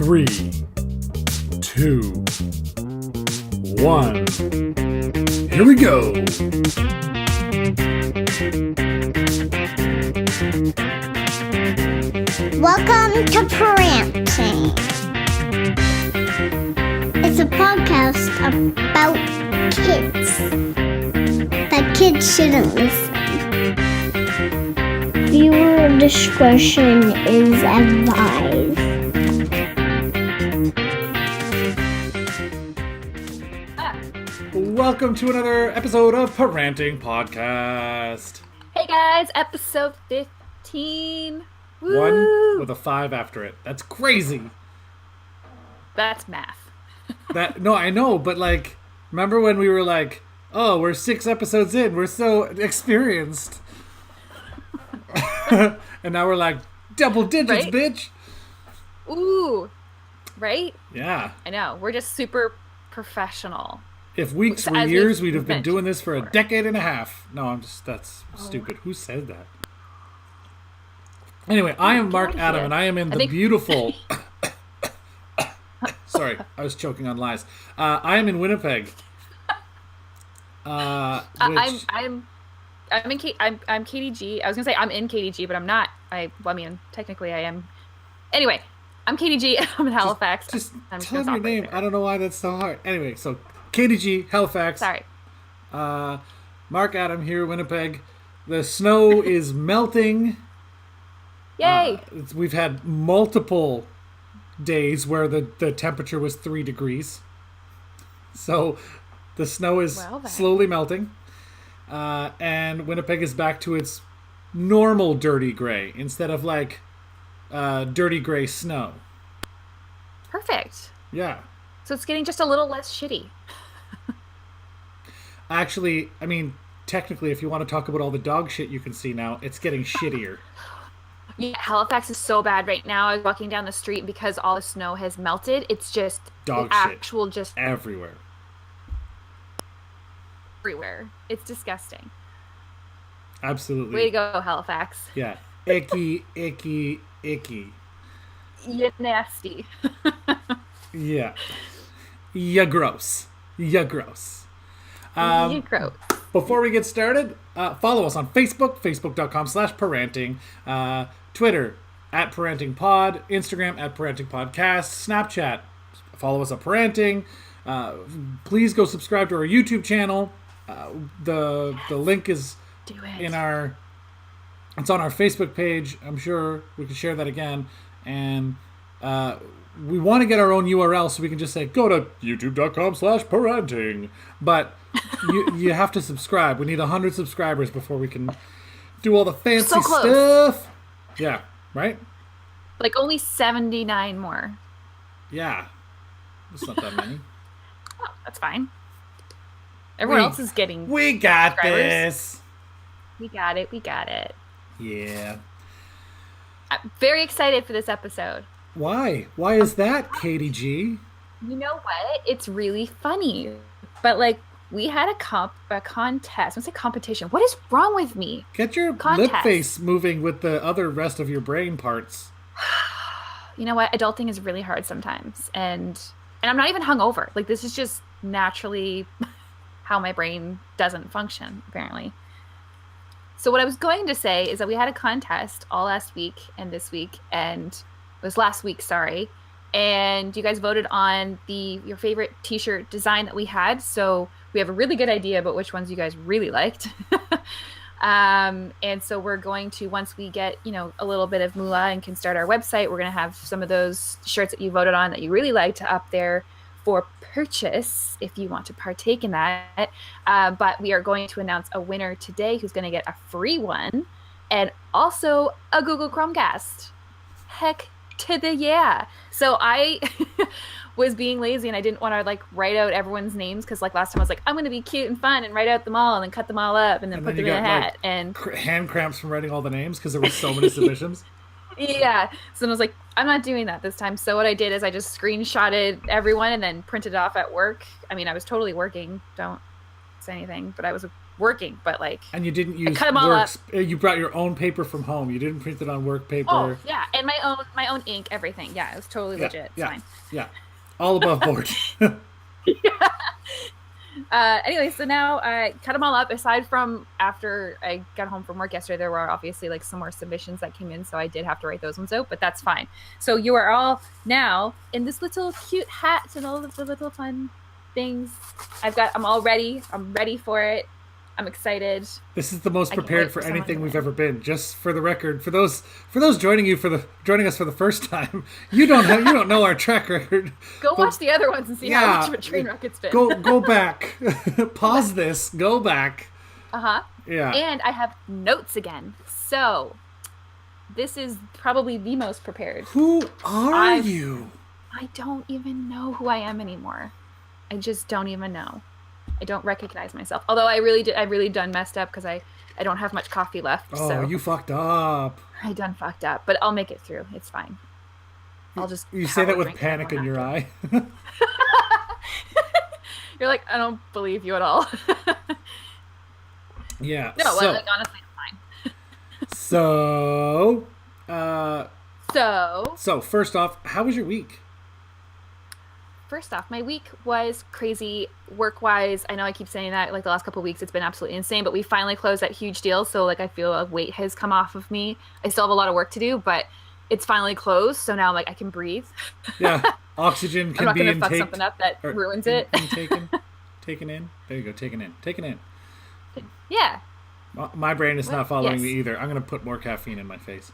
3, 2, 1. Here we go. Welcome to PaRANTing. It's a podcast about kids, but kids shouldn't listen. Viewer discretion is advised. Welcome to another episode of PaRANTing Podcast. Hey guys, episode 15. Woo! 1 with a 5 after it. That's crazy. That's math. No, I know, but like, remember when we were like, oh, we're 6 episodes in, we're so experienced. And now we're like, double digits, Right? bitch. Ooh, right? Yeah. I know. We're just super professional. If weeks were As years, we've we'd have been doing this for a before. decade and a half. No, that's stupid. Who said that? Anyway, I am Mark idea. Adam, and I am in I the think- beautiful... Sorry, I was choking on lies. I am in Winnipeg. Which... I'm KDG. I was gonna say I'm in KDG, but I'm not. I mean, technically I am. Anyway, I'm KDG. I'm in Halifax. Just I'm tell gonna me your stop name. right I don't know why that's so hard. Anyway, so KDG, Halifax. there. Sorry. Mark Adam here, Winnipeg. The snow is melting. Yay! We've had multiple days where the temperature was 3 degrees. So the snow is Well, then. slowly melting. And Winnipeg is back to its normal dirty gray instead of like dirty gray snow. Perfect. Yeah. So it's getting just a little less shitty. Actually, I mean, technically, if you want to talk about all the dog shit you can see now, it's getting shittier. Yeah, Halifax is so bad right now. I was walking down the street because all the snow has melted. It's just Dog shit. actual just Everywhere. everywhere. It's disgusting. Absolutely. Way to go, Halifax. Yeah. Icky, icky, icky. You're nasty. Yeah. Ya gross. Ya gross. You're gross. Before we get started, follow us on Facebook, facebook.com/PaRANTing, Twitter, @PaRANTingPod, Instagram, @PaRANTingPodcast, Snapchat, follow us on PaRANTing. Please go subscribe to our YouTube channel. The link is Do it. it's on our Facebook page. I'm sure we can share that again. And we want to get our own URL so we can just say, go to youtube.com/PaRANTing. But you have to subscribe. We need 100 subscribers before we can do all the fancy So close. stuff. Yeah, right? Like only 79 more. Yeah. It's not that many. Oh, that's fine. Everyone We- else is getting. We got subscribers. this. We got it. We got it. Yeah. I'm very excited for this episode. Why? Why is that, KDG? You know what? It's really funny. But like, we had a contest. I say competition. What is wrong with me? Get your Contest. lip face moving with the other rest of your brain parts. You know what? Adulting is really hard sometimes, and I'm not even hungover. Like, this is just naturally how my brain doesn't function, apparently. So what I was going to say is that we had a contest all last week and this week, and it was last week, sorry. And you guys voted on your favorite t-shirt design that we had. So we have a really good idea about which ones you guys really liked. And so we're going to, once we get, a little bit of moolah and can start our website, we're going to have some of those shirts that you voted on that you really liked up there for purchase if you want to partake in that. But we are going to announce a winner today who's going to get a free one and also a Google Chromecast. Heck to the yeah. So I was being lazy and I didn't want to write out everyone's names because last time I was like, I'm going to be cute and fun and write out them all and then cut them all up and then put them in a hat. And hand cramps from writing all the names because there were so many submissions. Yeah. So then I was like, I'm not doing that this time. So what I did is I just screenshotted everyone and then printed it off at work. I mean, I was totally working. Don't say anything, but I was working, but like. And you didn't use cut 'em all up. You brought your own paper from home. You didn't print it on work paper. Oh yeah, and my own ink, everything. Yeah, it was totally legit. It's fine. Yeah, all above board. Anyway, so now I cut them all up. Aside from after I got home from work yesterday, there were obviously like some more submissions that came in, so I did have to write those ones out, but that's fine. So you are all now in this little cute hat and all of the little fun things. I'm all ready. I'm ready for it. I'm excited. This is the most prepared for anything we've ever been. Just for the record, for those joining us for the first time, you don't know our track record. Go watch the other ones and see how much of a train wreck it's been. Go back. Pause this. Go back. Yeah. And I have notes again. So this is probably the most prepared. Who are you? I don't even know who I am anymore. I just don't even know. I don't recognize myself. Although I really done messed up because I don't have much coffee left. Oh, so you fucked up. I done fucked up, but I'll make it through. It's fine. I'll just. You say that with panic in your eye. You're like, I don't believe you at all. Yeah. No, well, like, honestly, it's fine. So first off, how was your week? First off, my week was crazy work-wise. I know I keep saying that like the last couple of weeks, it's been absolutely insane, but we finally closed that huge deal. So like, I feel a weight has come off of me. I still have a lot of work to do, but it's finally closed. So now I'm like, I can breathe. Yeah. Oxygen can be intaked. I'm not going to fuck something up that ruins it. Taken in. There you go. Taken in. Yeah. My brain is not following me either. I'm going to put more caffeine in my face.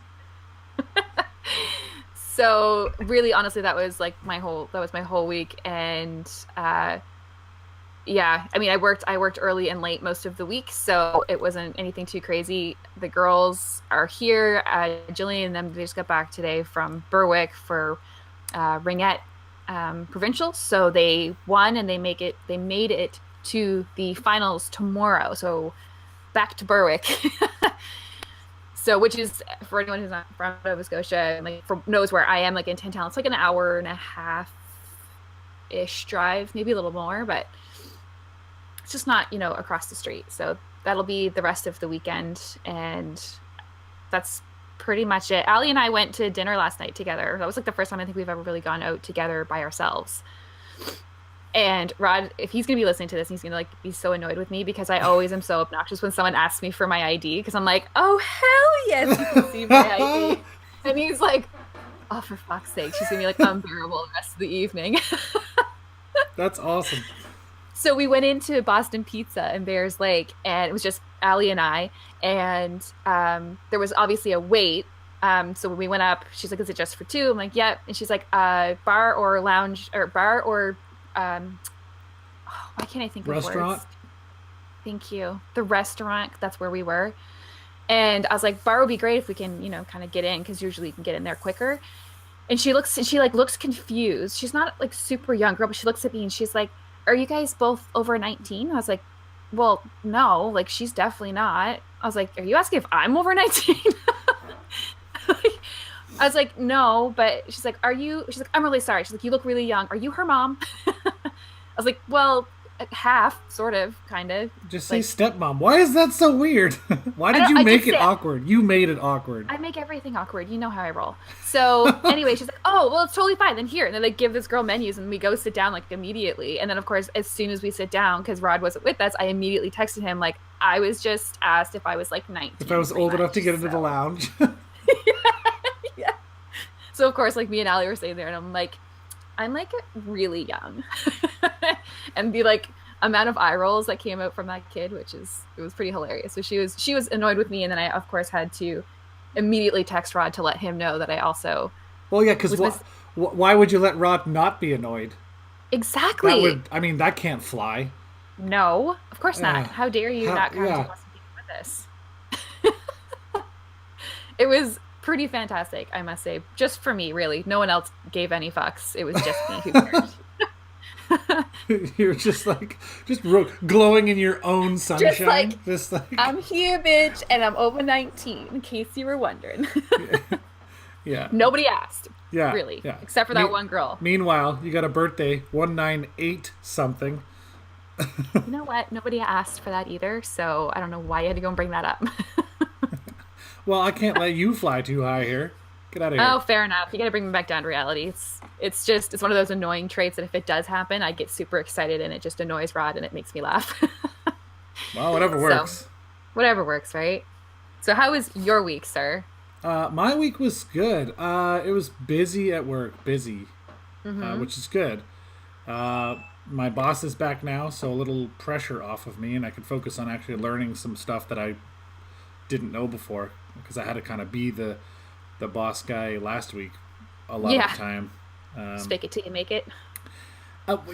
So really, honestly, that was my whole week. And, yeah, I mean, I worked early and late most of the week, so it wasn't anything too crazy. The girls are here. Jillian and them, they just got back today from Berwick for, Ringette, Provincial. So they won and they made it to the finals tomorrow. So back to Berwick. So, which is, for anyone who's not from Nova Scotia, knows where I am, like in 10 town, it's like an hour and a half-ish drive, maybe a little more, but it's just not, across the street. So that'll be the rest of the weekend, and that's pretty much it. Allie and I went to dinner last night together. That was like the first time I think we've ever really gone out together by ourselves. And Rod, if he's going to be listening to this, he's going to be so annoyed with me because I always am so obnoxious when someone asks me for my ID because I'm like, oh, hell yes, you can see my ID. And he's like, oh, for fuck's sake, she's going to be unbearable the rest of the evening. That's awesome. So we went into Boston Pizza in Bears Lake, and it was just Allie and I, and there was obviously a wait. So when we went up, she's like, is it just for two? I'm like, yep. And she's like, bar or lounge, or bar or why can't I think of restaurant? Words? Thank you. The restaurant, that's where we were. And I was like, bar would be great if we can, kind of get in, because usually you can get in there quicker. And she looks confused. She's not super young girl, but she looks at me and she's like, are you guys both over 19? I was like, well, no, she's definitely not. I was like, are you asking if I'm over 19? I was like, no, but she's like, she's like, I'm really sorry. She's like, you look really young. Are you her mom? I was like, well, half, sort of, kind of. Just say stepmom. Why is that so weird? Why did you make it awkward? You made it awkward. I make everything awkward. You know how I roll. So anyway, she's like, oh, well, it's totally fine. Then here. And then they give this girl menus and we go sit down immediately. And then, of course, as soon as we sit down, because Rod wasn't with us, I immediately texted him, I was just asked if I was 19. If I was old enough to get into the lounge. Yeah. So, of course, me and Allie were sitting there and I'm really young. And the amount of eye rolls that came out from that kid, it was pretty hilarious. So she was annoyed with me, and then I of course had to immediately text Rod to let him know that I also. Well, yeah, because why would you let Rod not be annoyed? Exactly. That can't fly. No, of course not. How dare you not come to us with this? It was pretty fantastic, I must say. Just for me, really. No one else gave any fucks. It was just me who cared. You're just glowing in your own sunshine. I'm here, bitch, and I'm over 19, in case you were wondering. Yeah. Nobody asked. Yeah. Really. Yeah. Except for that one girl. Meanwhile, you got a birthday, 198 something. You know what? Nobody asked for that either, so I don't know why you had to go and bring that up. Well, I can't let you fly too high here. Get out of here. Oh, fair enough. You got to bring me back down to reality. It's one of those annoying traits that if it does happen, I get super excited and it just annoys Rod and it makes me laugh. Well, whatever works. So, whatever works, right? So how was your week, sir? My week was good. It was busy at work, which is good. My boss is back now, so a little pressure off of me, and I could focus on actually learning some stuff that I didn't know before, because I had to kind of be the boss guy last week a lot of the time. Fake it till you make it.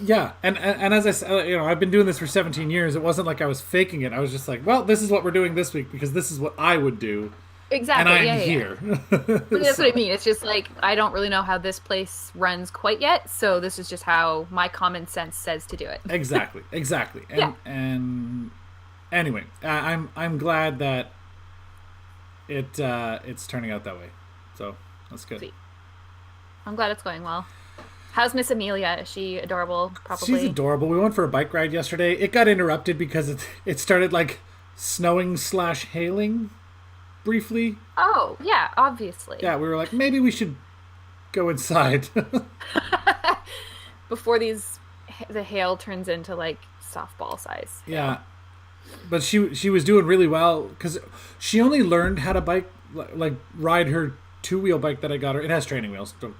Yeah, and as I said, I've been doing this for 17 years. It wasn't like I was faking it. I was just like, well, this is what we're doing this week because this is what I would do. Exactly. And I'm here. But that's what I mean. It's just like, I don't really know how this place runs quite yet, so this is just how my common sense says to do it. Exactly. And anyway, I'm glad that it's turning out that way. So that's good. Sweet. I'm glad it's going well. How's Miss Amelia? Is she adorable? Probably. She's adorable. We went for a bike ride yesterday. It got interrupted because it started like snowing / hailing briefly. Oh, yeah, obviously. Yeah, we were like, maybe we should go inside. Before the hail turns into like softball size. Yeah. But she was doing really well because she only learned how to like ride her 2-wheel bike that I got her. It has training wheels. Don't.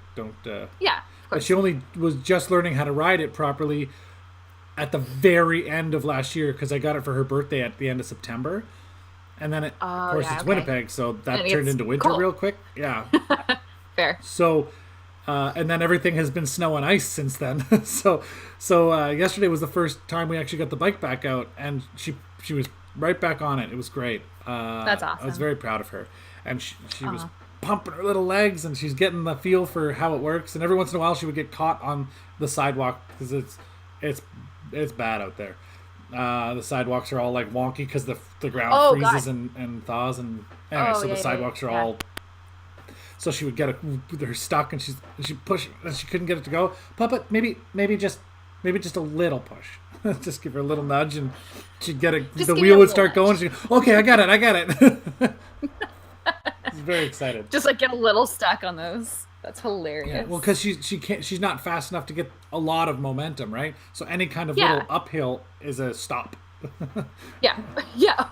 Yeah, of course. But she only was just learning how to ride it properly at the very end of last year because I got it for her birthday at the end of September. And then, of course, it's Winnipeg, so that turned into winter real quick. Yeah. Fair. So, and then everything has been snow and ice since then. so yesterday was the first time we actually got the bike back out, and she was right back on it. It was great. That's awesome. I was very proud of her. And she was pumping her little legs, and she's getting the feel for how it works. And every once in a while, she would get caught on the sidewalk because it's bad out there. The sidewalks are all like wonky because the ground freezes and thaws, and anyway, the sidewalks are all. So she would get her stuck, and she pushed, and she couldn't get it to go. Papa, maybe just a little push. Just give her a little nudge, and she'd get it. The wheel would start going. She'd go, okay, I got it. She's very excited. Just like get a little stuck on those. That's hilarious. Yeah, well, because she's not fast enough to get a lot of momentum, right? So any kind of little uphill is a stop. Yeah.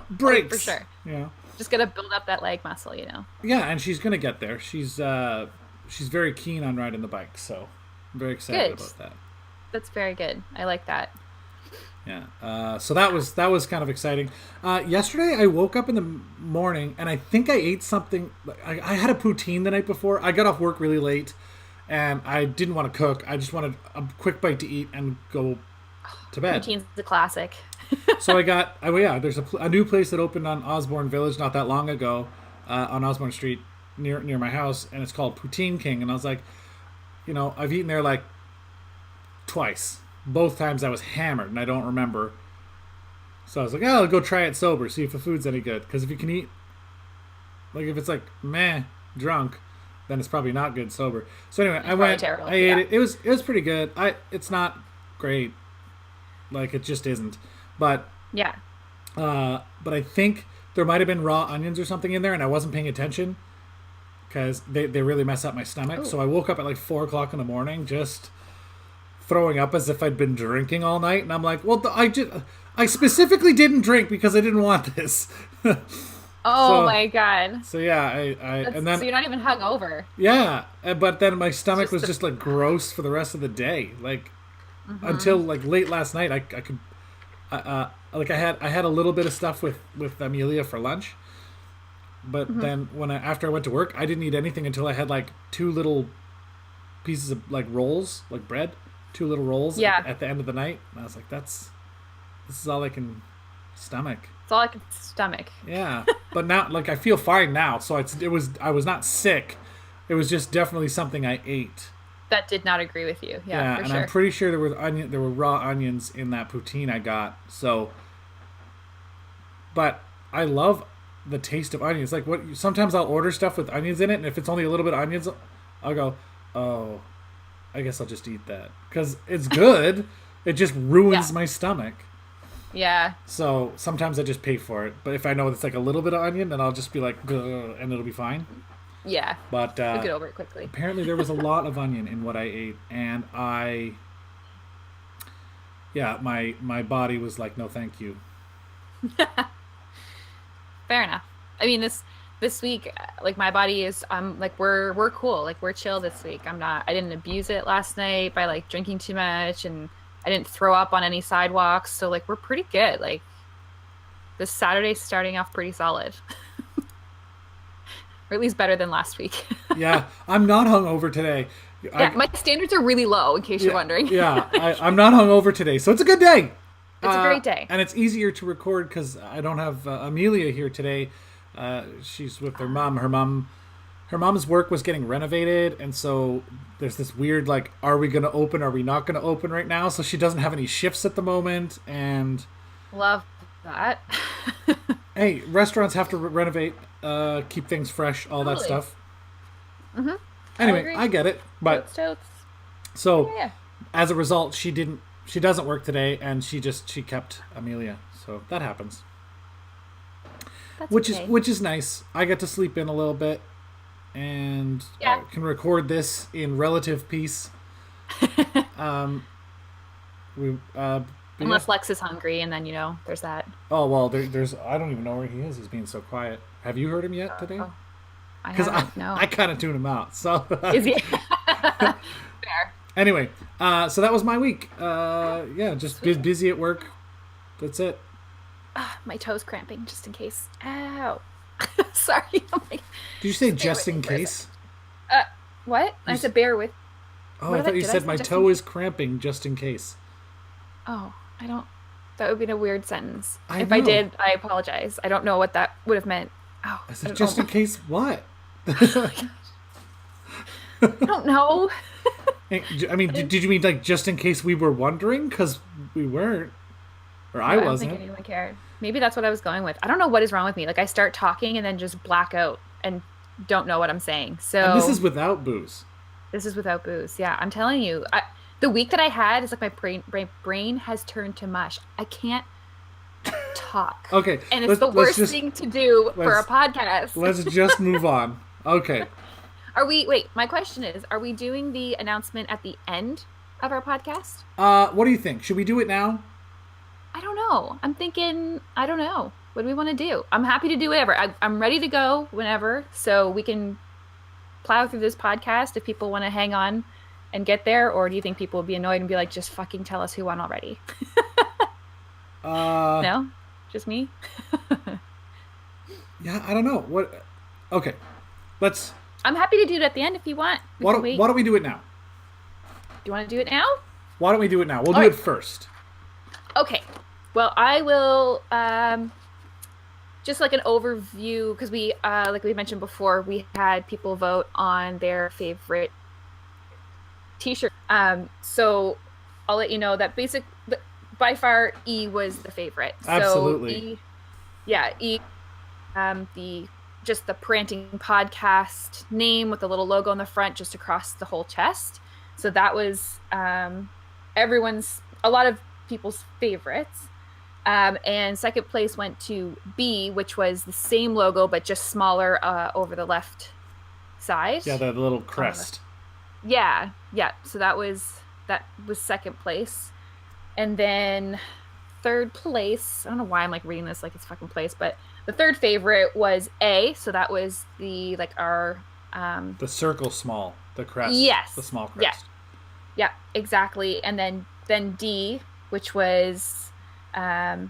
Brakes. For sure. Yeah. Just gotta build up that leg muscle, Yeah, and she's gonna get there. She's very keen on riding the bike, so I'm very excited about that. That's very good. I like that. Yeah. So that was kind of exciting. Yesterday I woke up in the morning and I think I ate something. I had a poutine the night before. I got off work really late, and I didn't want to cook. I just wanted a quick bite to eat and go to bed. Poutine's a classic. So there's a new place that opened on Osborne Village not that long ago, on Osborne Street near my house, and it's called Poutine King. And I was like, I've eaten there like twice. Both times I was hammered and I don't remember. So I was like, I'll go try it sober, see if the food's any good. Because if you can eat, like if it's like meh drunk, then it's probably not good sober. So anyway, I went, terrible. I ate it. It was pretty good. It's not great, like it just isn't. But yeah. But I think there might have been raw onions or something in there, and I wasn't paying attention because they really mess up my stomach. Ooh. So I woke up at like 4:00 in the morning, just throwing up as if I'd been drinking all night, and I'm like, well, I specifically didn't drink because I didn't want this. Oh my god! So yeah, and then so you're not even hungover. Yeah, but then my stomach was just like gross for the rest of the day, like until like late last night. I could, I had a little bit of stuff with Amelia for lunch, but then after I went to work, I didn't eat anything until I had like 2 little pieces of like rolls, like bread. 2 little rolls at the end of the night. And I was like, this is all I can stomach. It's all I can stomach. Yeah. But now, like, I feel fine now. So I was not sick. It was just definitely something I ate. That did not agree with you. Yeah, for and sure. I'm pretty sure there were raw onions in that poutine I got. So, but I love the taste of onions. Like sometimes I'll order stuff with onions in it, and if it's only a little bit of onions, I'll go, oh, I guess I'll just eat that because it's good. It just ruins my stomach. Yeah. So sometimes I just pay for it. But if I know it's like a little bit of onion, then I'll just be like, "Ugh," and it'll be fine. Yeah. But You'll get over it quickly. apparently there was a lot of onion in what I ate, and my body was like, no, thank you. Fair enough. I mean, this week, like my body is, like we're cool, like we're chill this week. I didn't abuse it last night by like drinking too much, and I didn't throw up on any sidewalks. So like we're pretty good. Like this Saturday's starting off pretty solid, or at least better than last week. Yeah, I'm not hungover today. Yeah, my standards are really low, in case you're wondering. Yeah, I'm not hungover today, so it's a good day. It's a great day. And it's easier to record because I don't have Amelia here today. She's with her mom. Her mom's work was getting renovated, and so there's this weird, like, are we going to open, are we not going to open right now? So she doesn't have any shifts at the moment, and... Love that. Hey, restaurants have to renovate, keep things fresh, all that stuff. Mm-hmm. Anyway, I get it, but... Totes. So, as a result, she doesn't work today, and she kept Amelia. So that happens. That's which okay. is nice. I get to sleep in a little bit, and I can record this in relative peace. Unless Lex is hungry, and then there's that. Oh well, there's I don't even know where he is. He's being so quiet. Have you heard him yet today? Oh. Because no. I kind of tune him out. So Is he? Fair. Anyway, so that was my week. Just busy at work. That's it. My toe's cramping, just in case. Ow. Sorry. Did you say just in case? What? I said bear with. Oh, I thought you said my toe is cramping just in case. Oh, I don't. That would be a weird sentence. If know. I did, I apologize. I don't know what that would have meant. Oh, I said just in case what? I don't know. I mean, did you mean like just in case we were wondering? Because we weren't. Or I wasn't. I don't think anyone cared. Maybe that's what I was going with. I don't know what is wrong with me. Like I start talking and then just black out and don't know what I'm saying. So and this is without booze. This is without booze. Yeah, I'm telling you. The week that I had is like my brain has turned to mush. I can't talk. Okay. And it's the worst thing to do for a podcast. Let's just move on. Okay. Wait, my question is, are we doing the announcement at the end of our podcast? What do you think? Should we do it now? I don't know. I'm thinking, I don't know. What do we want to do? I'm happy to do whatever. I'm ready to go whenever, so we can plow through this podcast if people want to hang on and get there, or do you think people will be annoyed and be like, just fucking tell us who won already? No? Just me? Yeah, I don't know. What? Okay. I'm happy to do it at the end if you want. Why don't we do it now? Do you want to do it now? Why don't we do it now? We'll do it first. Okay. Well, I will just like an overview, because we like we mentioned before, we had people vote on their favorite t-shirt. So I'll let you know that by far E was the favorite. Absolutely. So E, the PaRANTing podcast name with the little logo on the front just across the whole chest. So that was a lot of people's favorites. And second place went to B, which was the same logo but just smaller over the left side. Yeah, the little crest. Yeah. So that was second place. And then third place, I don't know why I'm like reading this like it's fucking place, but the third favorite was A, so that was the the circle small, the crest. Yes. The small crest. Yeah, exactly. And then D, which was where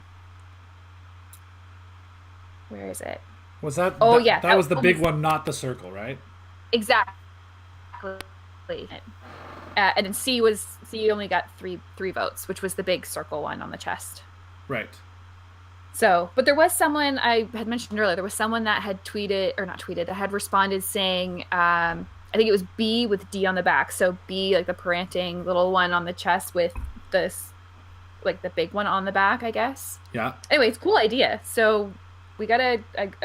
is it? Was that? Oh, yeah. That was the big one, not the circle, right? Exactly. And then C only got three votes, which was the big circle one on the chest. Right. So, but there was someone I had mentioned earlier. There was someone that had that had responded saying, I think it was B with D on the back. So B, like the PaRANTing little one on the chest with this, like the big one on the back, I guess. Yeah. Anyway, it's a cool idea. So we got a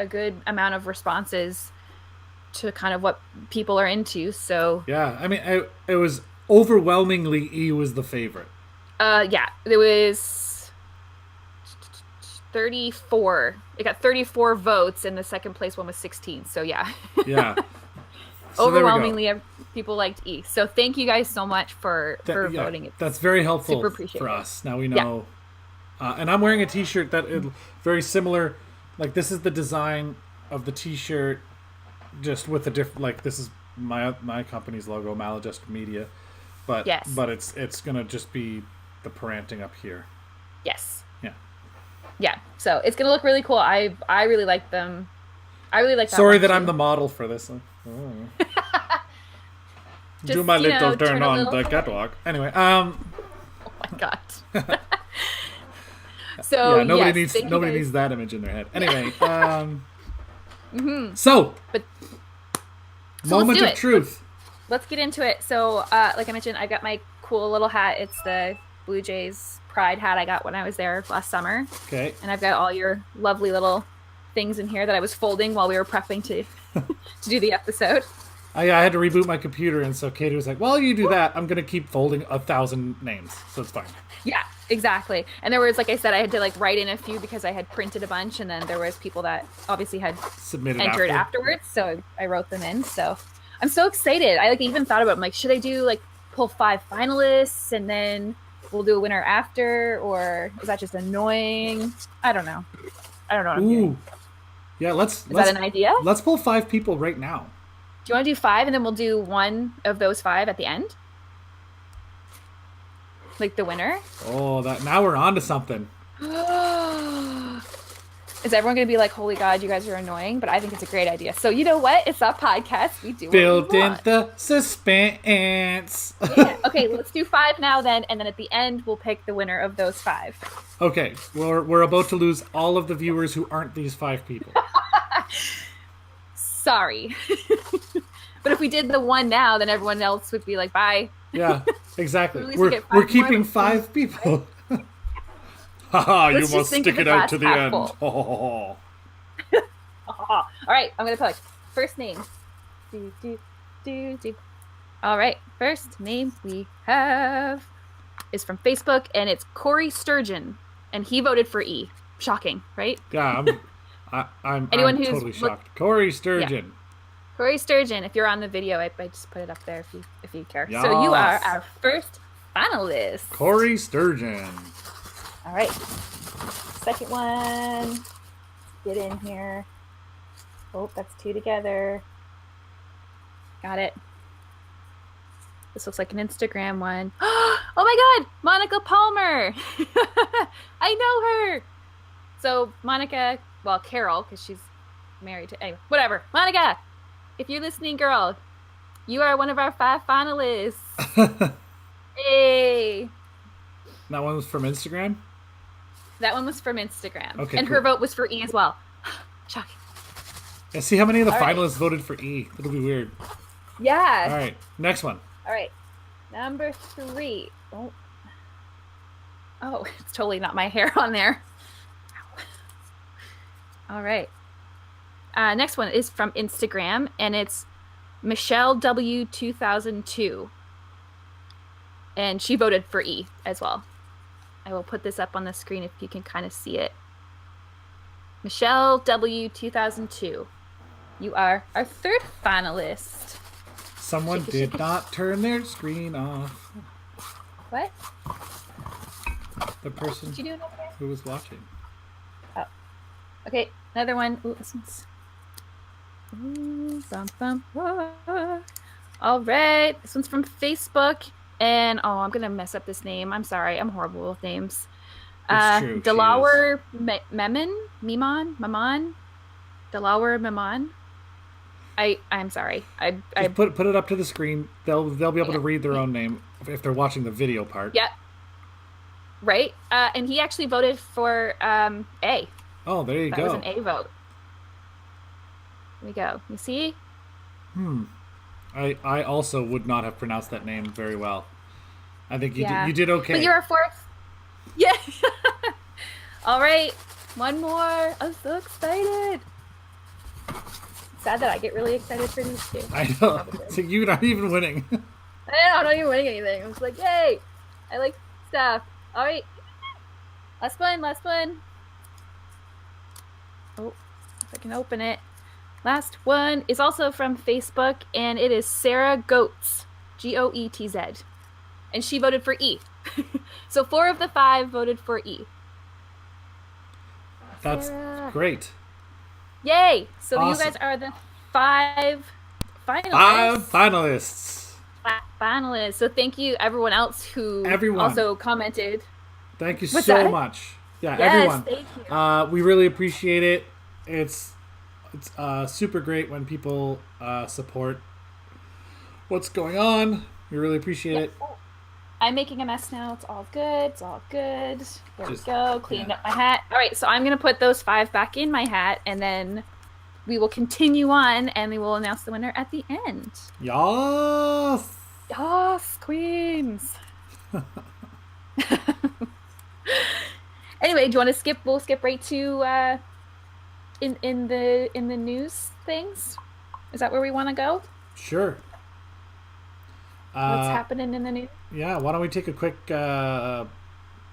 good amount of responses to kind of what people are into. So yeah, I mean, it was overwhelmingly E was the favorite. Yeah, there was 34. It got 34 votes, and the second place one was 16. So yeah. Yeah. So Overwhelmingly, people liked E. So thank you guys so much for voting. It's that's very helpful super appreciated for us. Now we know. Yeah. And I'm wearing a T-shirt that is very similar. Like, this is the design of the T-shirt, just with a different. Like, this is my company's logo, Maladjust Media, but it's gonna just be the PaRANTing up here. Yes. Yeah. Yeah. So it's gonna look really cool. I really like them. I really like that. Sorry that I'm the model for this. Do my little turn on the catwalk. Anyway, oh my god. So yeah, nobody needs that image in their head. Anyway, so moment of truth. Let's get into it. So, like I mentioned, I got my cool little hat. It's the Blue Jays Pride hat I got when I was there last summer. Okay. And I've got all your lovely little things in here that I was folding while we were prepping to do the episode. I had to reboot my computer, and so Katie was like, "While you do that, I'm gonna keep folding 1,000 names, so it's fine." Yeah, exactly. And there was, like I said, I had to write in a few because I had printed a bunch, and then there was people that obviously had entered afterwards, so I wrote them in. So I'm so excited. I even thought about it. I'm like, should I do pull 5 finalists and then we'll do a winner after, or is that just annoying? I don't know. I don't know what I'm doing. Yeah, Is that an idea? Let's pull 5 people right now. Do you want to do 5 and then we'll do one of those 5 at the end? Like the winner? Oh, now we're on to something. Is everyone going to be like, holy God, you guys are annoying? But I think it's a great idea. So you know what? It's our podcast. We do build in the suspense. Yeah. Okay, let's do 5 now then. And then at the end, we'll pick the winner of those 5. Okay. We're about to lose all of the viewers who aren't these 5 people. Sorry. But if we did the one now, then everyone else would be like, bye. Yeah, exactly. We're keeping 5 people. Haha, you must stick it out to the end. All right, I'm going to pick first name. All right, first name we have is from Facebook, and it's Corey Sturgeon, and he voted for E. Shocking, right? Yeah, I'm Anyone who's totally shocked. Corey Sturgeon. Yeah. Corey Sturgeon, if you're on the video, I just put it up there if you care. Yes. So you are our first finalist. Corey Sturgeon. All right. Second one. Get in here. Oh, that's 2 together. Got it. This looks like an Instagram one. Oh my God, Monica Palmer. I know her. So Monica, well, Carol, because she's married to, anyway, whatever. Monica, if you're listening, girl, you are one of our 5 finalists. Hey. That one was from Instagram? That one was from Instagram. Okay, and cool. her vote was for E as well. Shocking. Yeah, see how many of the All finalists right. voted for E. It'll be weird. Yeah. All right, next one. All right. Number 3. Oh, it's totally not my hair on there. All right. Next one is from Instagram, and it's Michelle W 2002. And she voted for E as well. I will put this up on the screen if you can kind of see it. Michelle W 2002. You are our 3rd finalist. Someone did not turn their screen off. What? The person What you doing over there? who was watching. Oh. Okay, another one. Ooh, this one's... Ooh, bum, bum, whoa. All right, this one's from Facebook. And, I'm going to mess up this name. I'm sorry. I'm horrible with names. It's true. Delaware Memon? Delaware Memon? I'm sorry. I put it up to the screen. They'll be able to read their own name if they're watching the video part. Yeah. Right. And he actually voted for A. Oh, there you go. That was an A vote. Here we go. You see? I also would not have pronounced that name very well. I think you did okay. But you're our 4th. Yeah. All right. One more. I'm so excited. Sad that I get really excited for these 2. I know. So you're not even winning. I know. I'm not even winning anything. I was like, yay. I like stuff. All right. Last one. Oh, if I can open it. Last one is also from Facebook, and it is Sarah Goetz, Goetz. And she voted for E. So 4 of the 5 voted for E. That's Sarah. great. Yay! So Awesome. you guys are the 5 finalists. 5 finalists. Finalists. So thank you, everyone else who also commented. Thank you What's so that? much. Yeah, Yes, everyone. thank you. We really appreciate it. It's super great when people support what's going on. We really appreciate it. Oh, I'm making a mess now. It's all good. It's all good. There we go. Cleaned up my hat. All right, so I'm going to put those 5 back in my hat, and then we will continue on, and we will announce the winner at the end. Yes! Yes, queens! Anyway, do you want to skip? We'll skip right to in the news things. Is that where we want to go? Sure. What's happening in the news? Yeah, why don't we take a quick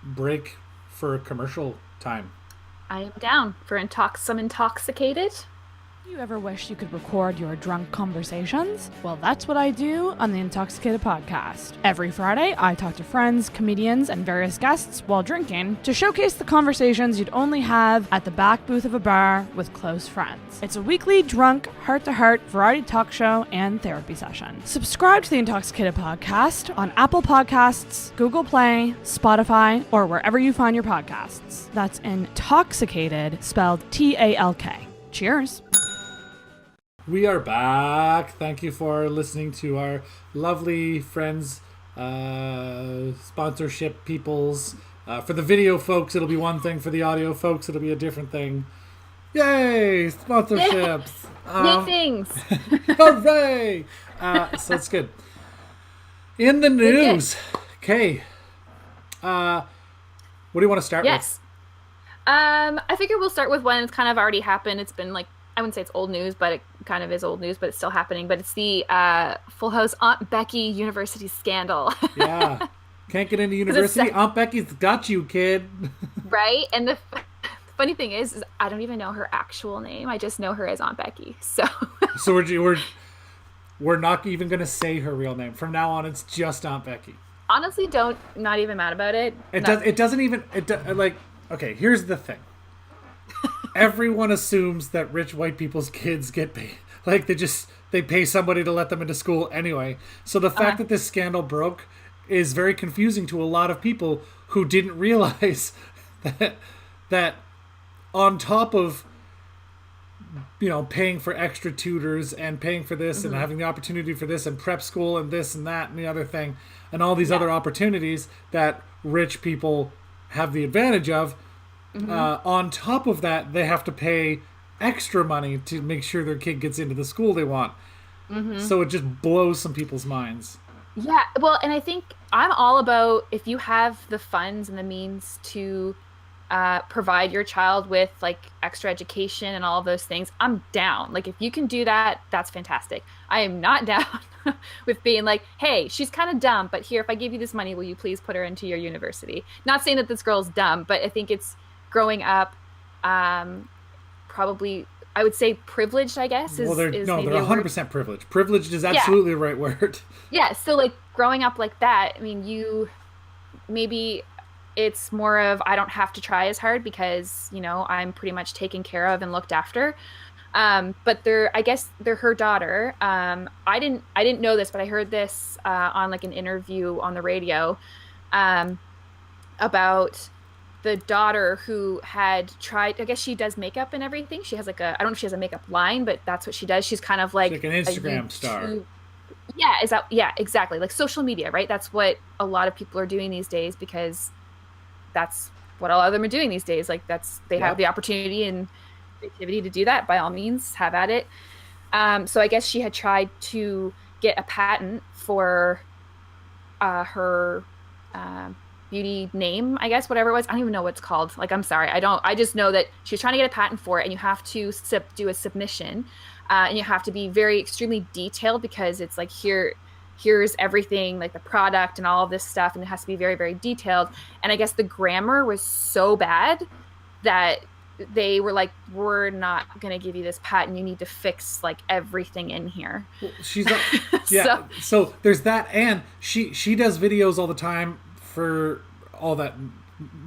break for commercial time? I am down for some intoxicated. You ever wish you could record your drunk conversations? Well, that's what I do on the Intoxicated Podcast. Every Friday, I talk to friends, comedians, and various guests while drinking to showcase the conversations you'd only have at the back booth of a bar with close friends. It's a weekly drunk, heart-to-heart variety talk show and therapy session. Subscribe to the Intoxicated Podcast on Apple Podcasts, Google Play, Spotify, or wherever you find your podcasts. That's Intoxicated, spelled T-A-L-K. Cheers. We are back. Thank you for listening to our lovely friends, sponsorship peoples. For the video folks, it'll be one thing. For the audio folks, it'll be a different thing. Yay! Sponsorships! Yay things! Hooray! So it's good. In the news. Okay. What do you want to start with? I figure we'll start with one that's kind of already happened. It's been like, I wouldn't say it's old news, but it kind of is old news, but it's still happening. But it's the Full House Aunt Becky university scandal. Yeah. Can't get into university? Aunt Becky's got you, kid. Right? And the funny thing is I don't even know her actual name. I just know her as Aunt Becky. So we're not even going to say her real name. From now on, it's just Aunt Becky. Honestly, not even mad about it. Okay, here's the thing. Everyone assumes that rich white people's kids get paid. Like, they pay somebody to let them into school anyway. So the fact that this scandal broke is very confusing to a lot of people who didn't realize that on top of, paying for extra tutors and paying for this and having the opportunity for this and prep school and this and that and the other thing and all these other opportunities that rich people have the advantage of, on top of that, they have to pay extra money to make sure their kid gets into the school they want. So it just blows some people's minds. Yeah, well, and I think I'm all about if you have the funds and the means to provide your child with like extra education and all of those things, I'm down. Like if you can do that, that's fantastic. I am not down with being like, hey, she's kind of dumb, but here, if I give you this money, will you please put her into your university? Not saying that this girl's dumb, but I think it's growing up, probably, I would say privileged, I guess. They're 100% privileged. Privileged is absolutely the right word. Yeah, so like growing up like that, I mean, maybe it's more of I don't have to try as hard because, I'm pretty much taken care of and looked after. But I guess they're her daughter. I didn't know this, but I heard this on like an interview on the radio about the daughter who had tried, I guess she does makeup and everything. She has I don't know if she has a makeup line, but that's what she does. She's kind of like an Instagram star. Yeah, exactly. Like social media, right? That's what a lot of people are doing these days because that's what all of them are doing these days. Like they have the opportunity and creativity to do that. By all means, have at it. So I guess she had tried to get a patent for her beauty name, I guess, whatever it was. I don't even know what it's called. Like, I'm sorry. I just know that she was trying to get a patent for it, and you have to do a submission, and you have to be very extremely detailed because it's like here's everything, like the product and all of this stuff, and it has to be very, very detailed. And I guess the grammar was so bad that they were like, we're not going to give you this patent. You need to fix like everything in here. She's yeah. So there's that, and she does videos all the time for all that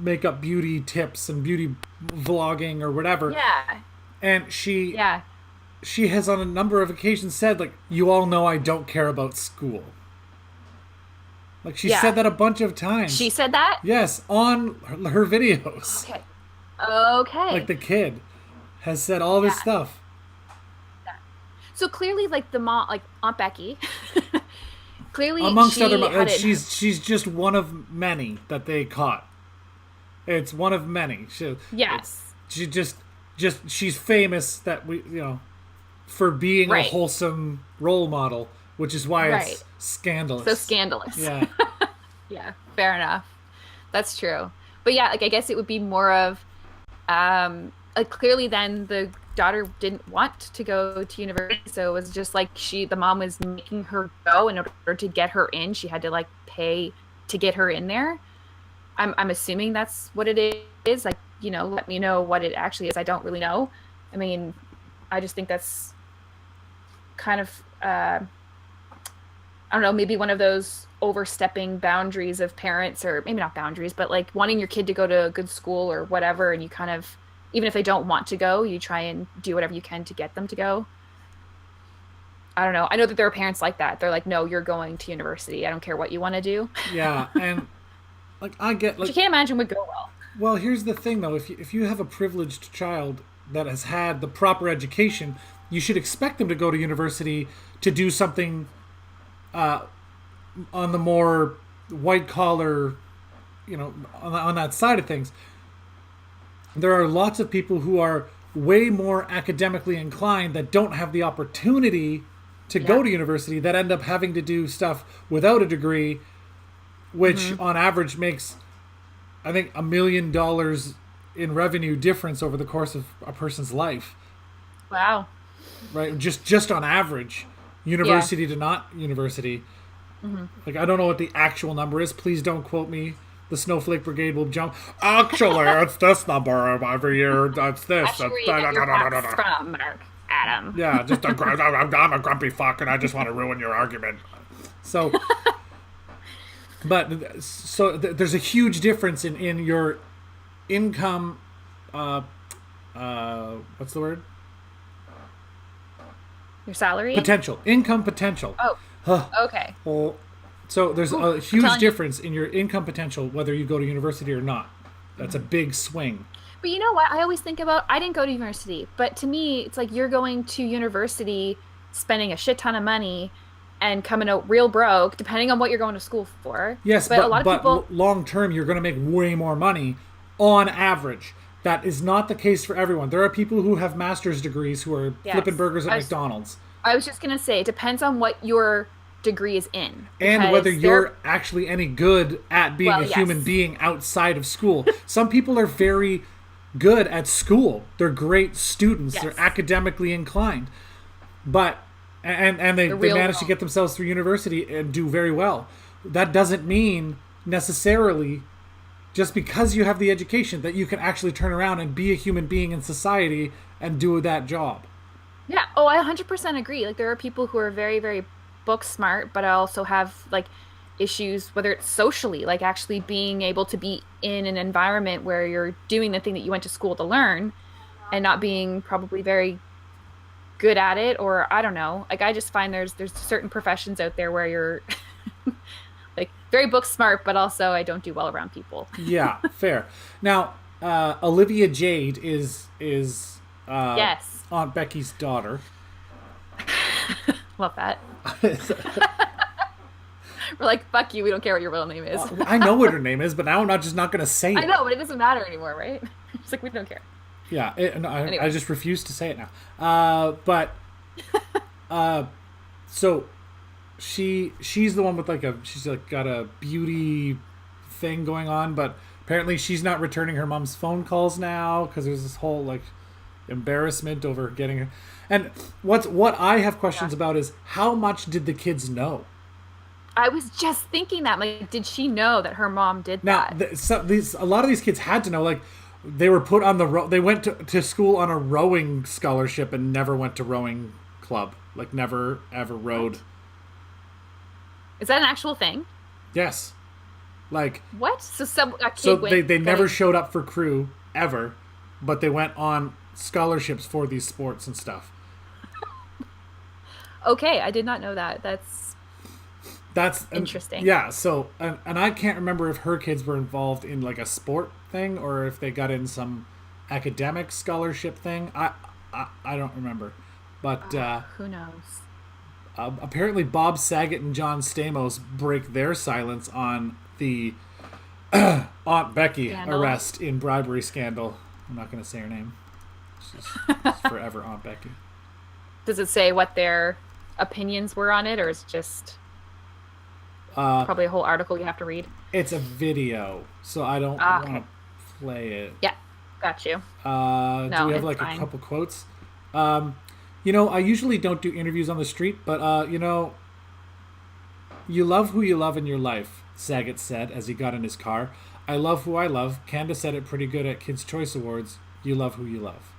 makeup beauty tips and beauty vlogging or whatever. Yeah. And she has on a number of occasions said, like, you all know I don't care about school. Like, she said that a bunch of times. She said that? Yes, on her videos. Okay. Like, the kid has said all this stuff. So clearly, like, the mom, like Aunt Becky, clearly amongst other, like, she's just one of many that they caught. It's one of many. She's famous that for being a wholesome role model, which is why it's scandalous. So scandalous. Yeah. Yeah, fair enough. That's true. But yeah, like, I guess it would be more of, like, clearly then the daughter didn't want to go to university, so it was just like the mom was making her go in order to get her in. She had to like pay to get her in there. I'm assuming that's what it is. Like, let me know what it actually is. I don't really know. I mean, I just think that's kind of, I don't know, maybe one of those overstepping boundaries of parents, or maybe not boundaries, but like wanting your kid to go to a good school or whatever. And you kind of, even if they don't want to go, you try and do whatever you can to get them to go. I don't know. I know that there are parents like that. They're like, no, you're going to university. I don't care what you want to do. Yeah. And like, I get, like, which you can't imagine would go well. Well, here's the thing, though. If you have a privileged child that has had the proper education, you should expect them to go to university to do something on the more white-collar, on that side of things. There are lots of people who are way more academically inclined that don't have the opportunity to go to university, that end up having to do stuff without a degree, which on average makes, I think, $1 million in revenue difference over the course of a person's life. Wow. Right? Just on average, university to not university. Like, I don't know what the actual number is. Please don't quote me. The Snowflake Brigade will jump. Actually, it's this number every year. That's this. That's where you get your facts from, Adam. Yeah, just I'm a grumpy fuck, and I just want to ruin your argument. So, there's a huge difference in your income. What's the word? Your salary? Potential. Income potential. Oh, okay. Well, so there's a huge difference in your income potential whether you go to university or not. That's a big swing. But you know what? I always think about, I didn't go to university, but to me, it's like you're going to university, spending a shit ton of money, and coming out real broke, depending on what you're going to school for. Yes, but a lot of people, long term, you're going to make way more money on average. That is not the case for everyone. There are people who have master's degrees who are flipping burgers at McDonald's. I was just going to say, it depends on what your degree is in. And whether you're actually any good at being a human being outside of school. Some people are very good at school. They're great students. Yes. They're academically inclined. But and they manage to get themselves through university and do very well. That doesn't mean necessarily, just because you have the education, that you can actually turn around and be a human being in society and do that job. Yeah. Oh, I 100% agree. Like, there are people who are very, very book smart, but also have like issues, whether it's socially, like actually being able to be in an environment where you're doing the thing that you went to school to learn and not being probably very good at it, or I don't know. Like, I just find there's certain professions out there where you're like very book smart, but also I don't do well around people. Yeah, fair. Now, Olivia Jade is yes, Aunt Becky's daughter. Love that. We're like, fuck you, we don't care what your real name is. I know what her name is, but now I'm not going to say it. I know, but it doesn't matter anymore, right? It's like, we don't care. Yeah, anyway. I just refuse to say it now. So she's the one with she's got a beauty thing going on, but apparently she's not returning her mom's phone calls now because there's this whole embarrassment over getting her. And what I have questions about is, how much did the kids know? I was just thinking that. Like, did she know that her mom did that? Now, a lot of these kids had to know. Like, they were put on the they went to school on a rowing scholarship and never went to rowing club. Like never ever rowed. What? Is that an actual thing? Yes. Like What? So a kid so went, they never showed up for crew ever, but they went on scholarships for these sports and stuff. Okay, I did not know that. That's and, interesting. Yeah, so and I can't remember if her kids were involved in like a sport thing or if they got in some academic scholarship thing. I don't remember. But who knows? apparently Bob Saget and John Stamos break their silence on the Aunt Becky Scandal. arrest in bribery scandal. I'm not going to say her name. She's forever Aunt Becky. Does it say what their opinions were on it, or is it just probably a whole article you have to read? It's a video, so I don't want to play it. Yeah, got you. Do we have like fine. a couple quotes? I usually don't do interviews on the street, but you love who you love in your life, Saget said as he got in his car. I love who I love. Candace said it pretty good at Kids' Choice Awards. You love who you love.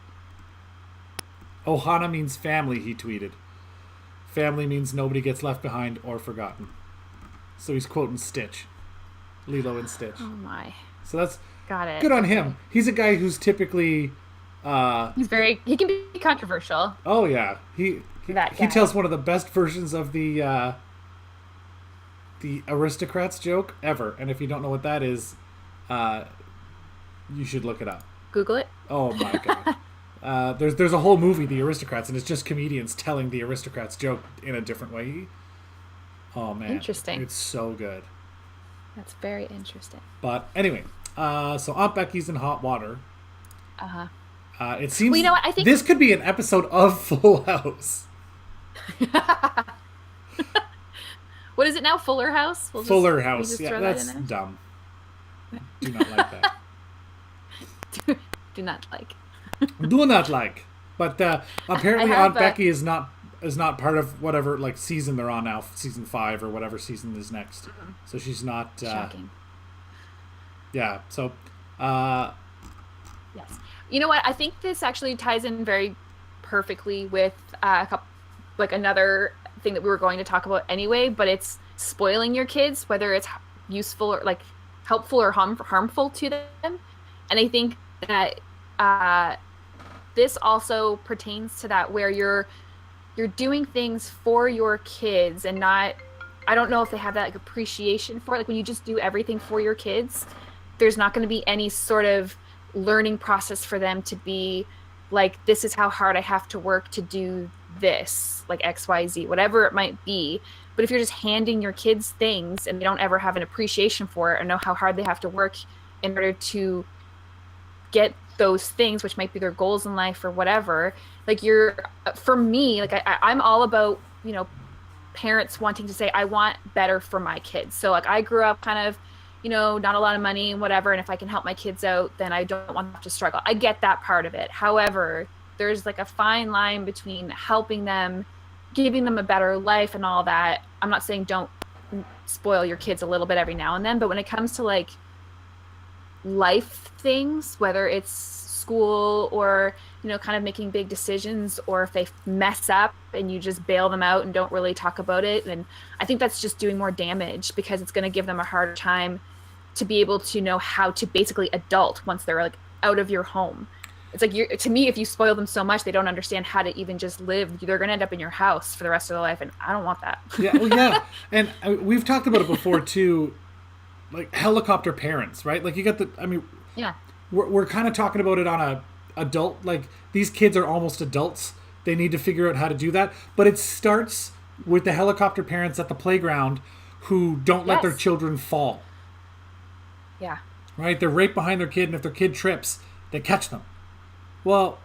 Ohana means family, he tweeted. Family means nobody gets left behind or forgotten. So he's quoting Stitch. Lilo and Stitch. Oh my. So that's Got it. good on him. He's a guy who's typically... He can be controversial. Oh yeah, he That guy. tells one of the best versions of the aristocrats joke ever. And if you don't know what that is, you should look it up. Google it. Oh my god. There's a whole movie, The Aristocrats, and it's just comedians telling the aristocrats joke in a different way. Oh man, Interesting. It's so good. That's very interesting. But anyway, so Aunt Becky's in hot water. Uh-huh. It seems Well, you know what? I think this could be an episode of Full House. What is it now? Fuller House? Fuller we'll House. just Yeah, throw that that's in there? dumb. Do not like that. Do not like. Do not like. But apparently have Aunt Becky is not part of whatever like season they're on now, season 5 or whatever season is next. Mm-hmm. So she's not. Shocking. Yeah. So. Yes. You know what? I think this actually ties in very perfectly with another thing that we were going to talk about anyway, but it's spoiling your kids, whether it's useful or like helpful or harmful to them. And I think that this also pertains to that, where you're doing things for your kids and not, I don't know if they have that like appreciation for it. Like when you just do everything for your kids, there's not going to be any sort of learning process for them to be like, this is how hard I have to work to do this, like XYZ, whatever it might be. But if you're just handing your kids things and they don't ever have an appreciation for it or know how hard they have to work in order to get those things, which might be their goals in life or whatever, like for me, like I'm all about, parents wanting to say, I want better for my kids. So like I grew up kind of, not a lot of money and whatever. And if I can help my kids out, then I don't want them to struggle. I get that part of it. However, there's like a fine line between helping them, giving them a better life and all that. I'm not saying don't spoil your kids a little bit every now and then, but when it comes to like life things, whether it's school or, kind of making big decisions, or if they mess up and you just bail them out and don't really talk about it, then I think that's just doing more damage, because it's going to give them a harder time to be able to know how to basically adult once they're like out of your home. It's like, to me, if you spoil them so much, they don't understand how to even just live. They're going to end up in your house for the rest of their life, and I don't want that. Yeah, well, yeah. And we've talked about it before too, like helicopter parents, right? Like you got Yeah. We're kind of talking about it on a adult, like these kids are almost adults. They need to figure out how to do that. But it starts with the helicopter parents at the playground who don't let their Yes. children fall, Yeah. right? They're right behind their kid, and if their kid trips, they catch them. Well,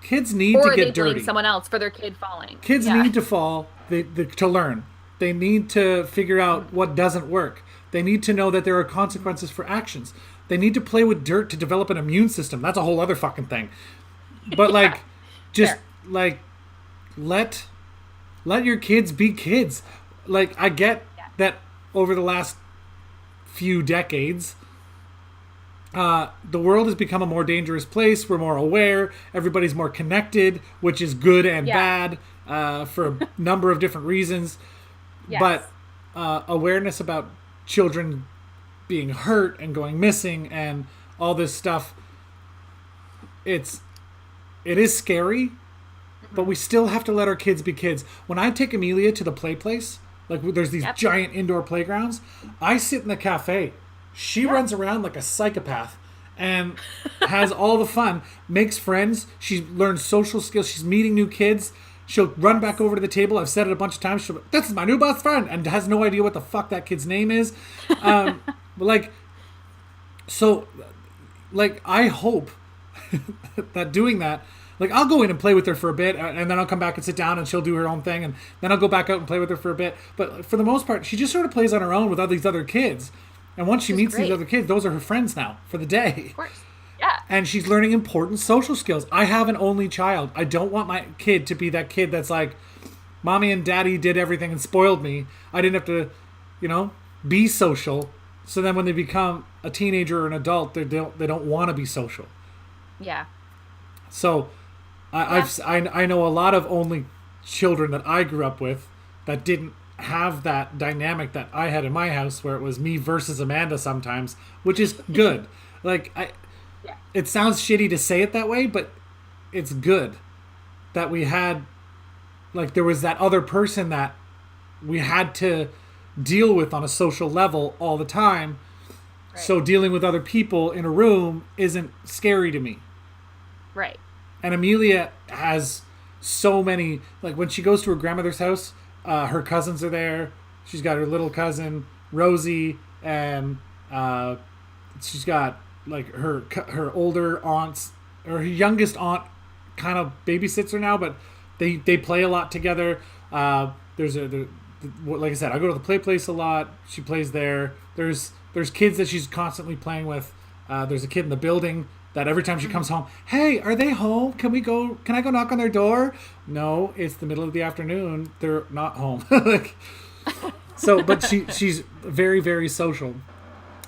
kids need Or to they get blame dirty. someone else for their kid falling. Kids Yeah. need to fall to learn. They need to figure out what doesn't work. They need to know that there are consequences for actions. They need to play with dirt to develop an immune system. That's a whole other fucking thing. But like, just Fair. like, let your kids be kids. Like, I get that over the last few decades, the world has become a more dangerous place. We're more aware. Everybody's more connected, which is good and bad for a number of different reasons. Yes. But awareness about children being hurt and going missing and all this stuff, it is scary, but we still have to let our kids be kids. When I take Amelia to the play place, like there's these giant indoor playgrounds, I sit in the cafe. She runs around like a psychopath and has all the fun, makes friends. She learns social skills. She's meeting new kids. She'll run back over to the table. I've said it a bunch of times. She'll be, this is my new best friend, and has no idea what the fuck that kid's name is. But I hope that doing that, like, I'll go in and play with her for a bit, and then I'll come back and sit down, and she'll do her own thing, and then I'll go back out and play with her for a bit. But for the most part, she just sort of plays on her own with all these other kids. And once she meets these other kids, those are her friends now for the day. Of course. Yeah. And she's learning important social skills. I have an only child. I don't want my kid to be that kid that's like, mommy and daddy did everything and spoiled me. I didn't have to, be social. So then when they become a teenager or an adult, they don't want to be social. Yeah. So I know a lot of only children that I grew up with that didn't have that dynamic that I had in my house, where it was me versus Amanda sometimes, which is good. It sounds shitty to say it that way, but it's good that we had, like, there was that other person that we had to deal with on a social level all the time. Right. So dealing with other people in a room isn't scary to me. Right. And Amelia has so many, like, when she goes to her grandmother's house, her cousins are there. She's got her little cousin Rosie, and she's got like her older aunts, or her youngest aunt kind of babysits her now, but they play a lot together. Like I said, I go to the play place a lot. She plays there. There's kids that she's constantly playing with. There's a kid in the building that every time she comes home, hey, are they home? Can I go knock on their door? No, it's the middle of the afternoon. They're not home. But she's very, very social.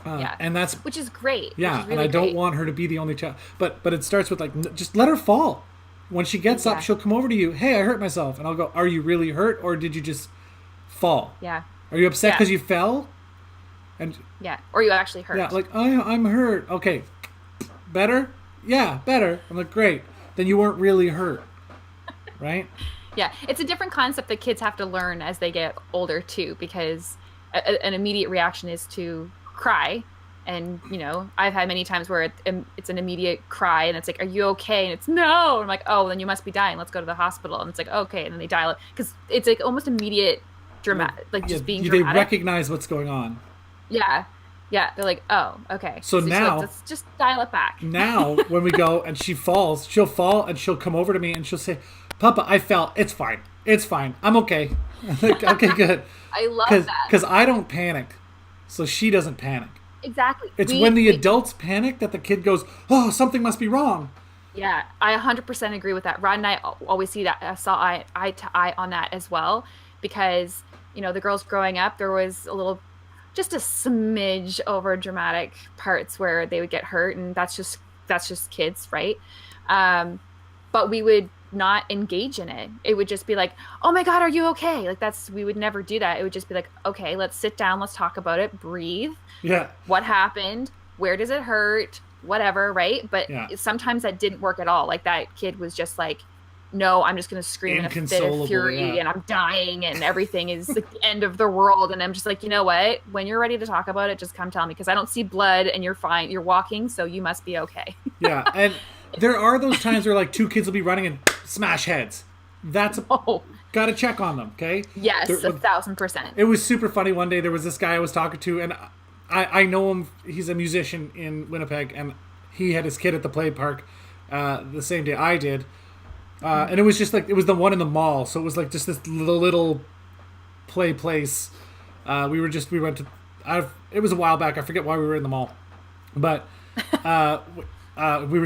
And that's, which is great. Yeah, really and I don't want her to be the only child. But it starts with, like, just let her fall. When she gets up, she'll come over to you. Hey, I hurt myself. And I'll go, are you really hurt, or did you just fall? Yeah. Are you upset because you fell? And or you actually hurt. Yeah, like, I'm hurt. Okay. Better? Yeah, better. I'm like, great. Then you weren't really hurt. Right? Yeah. It's a different concept that kids have to learn as they get older, too, because an immediate reaction is to cry. And, I've had many times where it's an immediate cry, and it's like, are you okay? And it's no. And I'm like, oh, then you must be dying. Let's go to the hospital. And it's like, okay. And then they dial it. Because it's like almost immediate dramatic, just being dramatic. They recognize what's going on. Yeah. Yeah, they're like, oh, okay. So now, let's just dial it back. Now, when we go and she falls, she'll fall and she'll come over to me and she'll say, Papa, I fell. It's fine. It's fine. I'm okay. I'm like, okay, good. I love that. Because I don't panic, so she doesn't panic. Exactly. It's when the adults panic that the kid goes, oh, something must be wrong. Yeah, I 100% agree with that. Rod and I always see that. I saw eye to eye on that as well, because, the girls growing up, there was just a smidge over dramatic parts where they would get hurt, and that's just kids, right? But we would not engage in it. It would just be like, oh my God, are you okay? Like, we would never do that. It would just be like, okay, let's sit down, let's talk about it, breathe. Yeah. What happened? Where does it hurt? Whatever, right? But sometimes that didn't work at all. Like, that kid was just like, no, I'm just going to scream in a fit of fury, and I'm dying, and everything is like the end of the world. And I'm just like, you know what? When you're ready to talk about it, just come tell me, because I don't see blood, and you're fine. You're walking, so you must be okay. Yeah, and there are those times where, like, two kids will be running and smash heads. That's got to check on them, okay? Yes, 1,000%. It was super funny. One day there was this guy I was talking to, and I know him. He's a musician in Winnipeg, and he had his kid at the play park the same day I did. And it was just like, it was the one in the mall. So it was like just this little play place. We went to, it was a while back. I forget why we were in the mall, but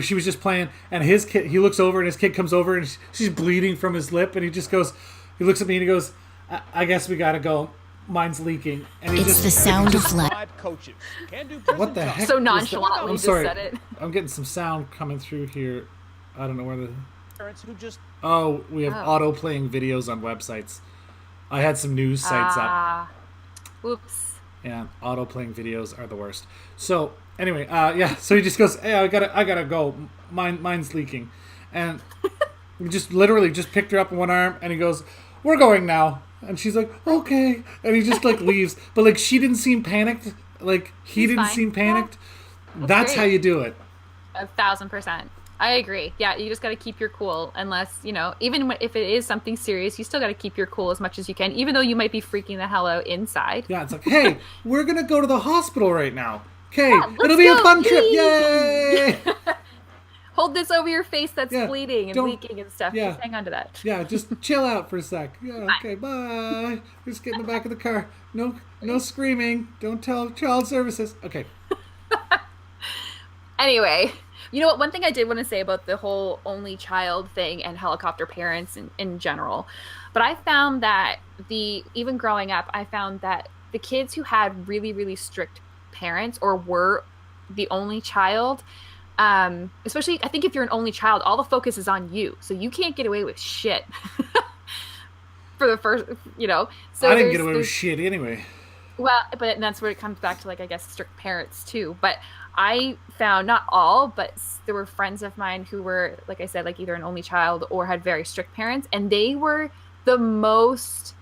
she was just playing, and his kid, he looks over and his kid comes over and she's bleeding from his lip. And he looks at me and he goes, I guess we got to go. mine's leaking. And he It's just, the sound of life. what the heck? So was that? nonchalantly I'm just sorry. said it. I'm getting some sound coming through here. I don't know where the... Parents who just Oh, we have Oh. auto-playing videos on websites. I had some news sites up. Ah. Oops. Yeah, auto-playing videos are the worst. So, anyway, yeah, so he just goes, hey, I gotta go. Mine's leaking. And he just literally just picked her up in one arm, and he goes, we're going now. And she's like, okay. And he just, like, leaves. But, like, she didn't seem panicked. Like, he He's didn't fine. seem panicked. Yeah. That's great. how you do it. 1,000%. I agree. Yeah, you just got to keep your cool. Unless, even if it is something serious, you still got to keep your cool as much as you can, even though you might be freaking the hell out inside. Yeah, it's like, hey, we're going to go to the hospital right now. Okay, Yeah, it'll let's be a go. fun trip. Yay! Yay! Hold this over your face that's Yeah, bleeding and don't- leaking and stuff. yeah. Just hang on to that. Yeah, just chill out for a sec. Yeah, okay, bye. Just get in the back of the car. No screaming. Don't tell child services. Okay. Anyway, you know what? One thing I did want to say about the whole only child thing and helicopter parents in general, but I found that even growing up, I found that the kids who had really, really strict parents or were the only child, especially I think if you're an only child, all the focus is on you, so you can't get away with shit. For the first, so I didn't get away with shit anyway. well, but that's where it comes back to, like, I guess, strict parents too. But I found not all, but there were friends of mine who were, like I said, like either an only child or had very strict parents, and they were the most.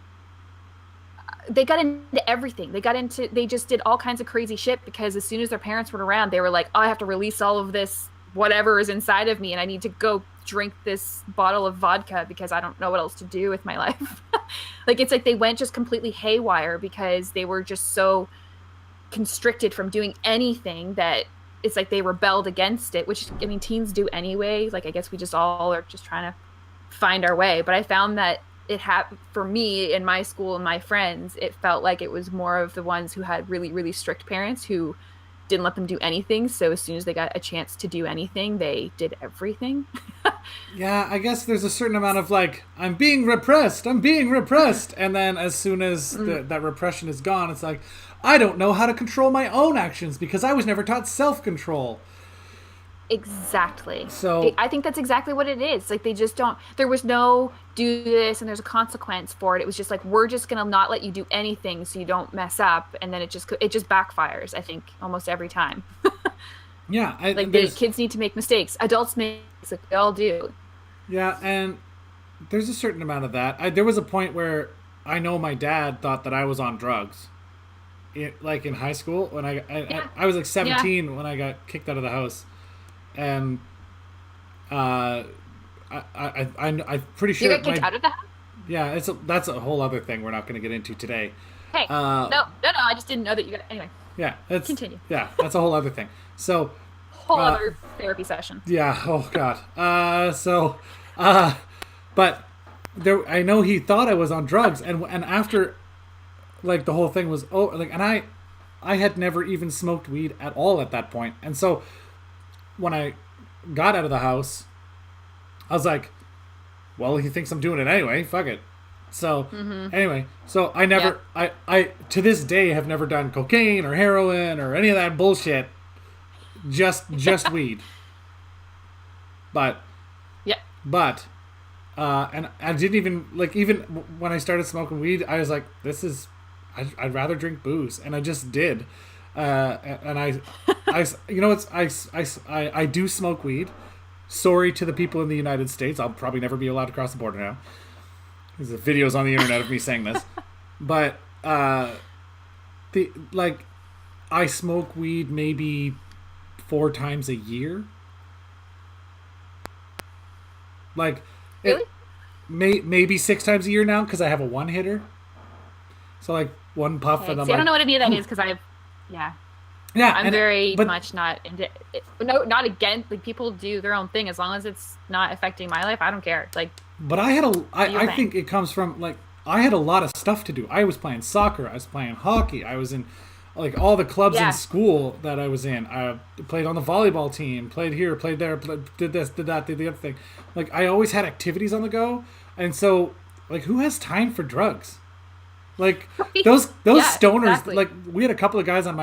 They got into everything. They just did all kinds of crazy shit because as soon as their parents were around, they were like, oh, I have to release all of this whatever is inside of me, and I need to go drink this bottle of vodka because I don't know what else to do with my life. Like, it's like they went just completely haywire because they were just so constricted from doing anything that it's like they rebelled against it, which, I mean, teens do anyway. Like, I guess we just all are just trying to find our way. But I found that for me in my school and my friends, it felt like it was more of the ones who had really, really strict parents who didn't let them do anything. So as soon as they got a chance to do anything, they did everything. Yeah, I guess there's a certain amount of like, I'm being repressed. And then as soon as that repression is gone, it's like, I don't know how to control my own actions because I was never taught self-control. Exactly. So I think that's exactly what it is. Like, they just don't, there was no do this and there's a consequence for it. It was just like, we're just going to not let you do anything so you don't mess up. And then it just backfires, I think, almost every time. yeah, Like, the kids need to make mistakes. Adults make mistakes, like they all do. Yeah, and there's a certain amount of that. There was a point where I know my dad thought that I was on drugs. Like in high school when I was like 17 when I got kicked out of the house. And I'm pretty sure You got kicked out of the house? Yeah, that's a whole other thing we're not going to get into today. Hey, no, I just didn't know that you got, anyway, Yeah, continue. Yeah, that's a whole other thing. So Whole other therapy session. yeah, oh god. But there, I know he thought I was on drugs, and after, like, the whole thing was like, and I had never even smoked weed at all at that point, and so when I got out of the house, I was like, well, he thinks I'm doing it anyway. Fuck it. So anyway, so I never, I to this day have never done cocaine or heroin or any of that bullshit. Just weed. But and I didn't even, like, even when I started smoking weed, I was like, I'd rather drink booze, and I just did. And I do smoke weed. Sorry to the people in the United States. I'll probably never be allowed to cross the border now. There's videos on the internet of me saying this. But I smoke weed maybe 4 times a year. Like, Really? Maybe 6 times a year now because I have a one hitter. So like one puff Okay. and I'm See, I like, don't know what any of that is because yeah. I'm very much not into it. No, not against, like, people do their own thing as long as it's not affecting my life. I don't care. Like, but I think it comes from, like, I had a lot of stuff to do. I was playing soccer. I was playing hockey. I was in, like, all the clubs in school that I was in. I played on the volleyball team, played here, played there, did this, did that, did the other thing. Like, I always had activities on the go. And so, like, who has time for drugs? Like those Yeah, stoners. exactly. Like we had a couple of guys on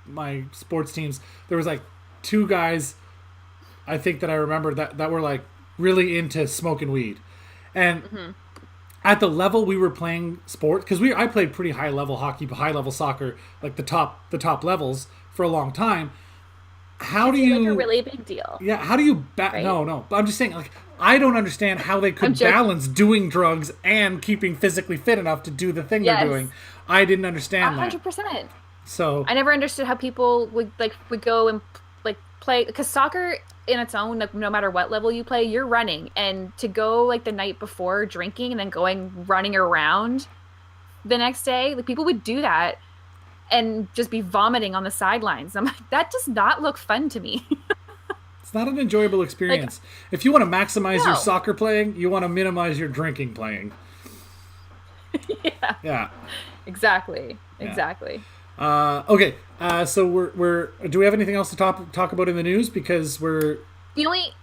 my sports teams. There was like two guys, I think that I remember that were like really into smoking weed, and at the level we were playing sport, because I played pretty high level hockey, high level soccer, like the top levels for a long time. How do you like a really big deal? Yeah, how do you Right? no, but I'm just saying, like, I don't understand how they I'm could joking. balance doing drugs and keeping physically fit enough to do the thing Yes. they're doing. I didn't understand that. 100%. So I never understood how people would go and like play, because soccer in its own, like, no matter what level you play, you're running, and to go like the night before drinking and then going running around the next day, like people would do that and just be vomiting on the sidelines. I'm like, that does not look fun to me. it's not an enjoyable experience. If you want to maximize your No. soccer playing, you want to minimize your drinking playing. Yeah, Yeah. exactly. Okay. So we're do we have anything else to talk about in the news? Because we're The only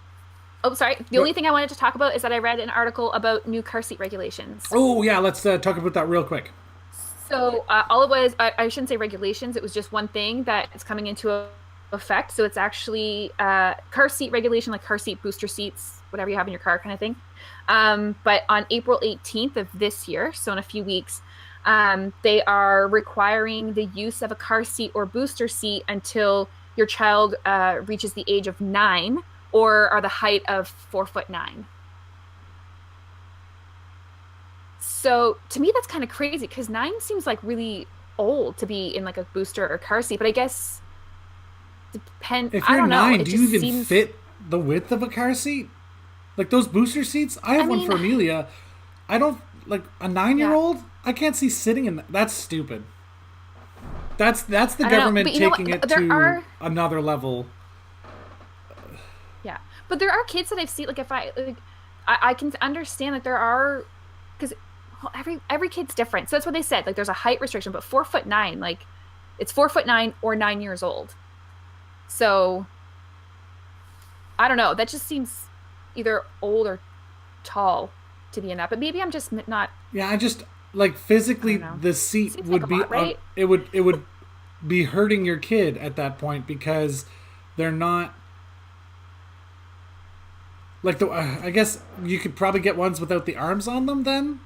the only thing I wanted to talk about is that I read an article about new car seat regulations. oh yeah, let's talk about that real quick. So all it was, I shouldn't say regulations, it was just one thing that is coming into effect. So it's actually car seat regulation, like car seat booster seats, whatever you have in your car kind of thing. But on April 18th of this year, so in a few weeks, they are requiring the use of a car seat or booster seat until your child reaches the age of 9 or are the height of 4'9". So to me, that's kind of crazy, because 9 seems like really old to be in like a booster or car seat. But I guess If I you're don't know. 9, It do just you even seems... fit the width of a car seat? Like those booster seats? I have one mean- for Amelia. I don't like a 9-year-old. I can't see sitting in that. That's stupid. That's the I don't know, government but you know taking what? it There to are- another level. Yeah, but there are kids that I've seen. Like if I can understand that there are, because every kid's different. So that's what they said. Like there's a height restriction, but 4'9", like it's 4'9" or 9 years old. So I don't know. That just seems either old or tall to be in that. But maybe I'm just not. Yeah, I just like physically I don't know. the seat Seems would like a be lot, right? it would be hurting your kid at that point, because they're not like I guess you could probably get ones without the arms on them then.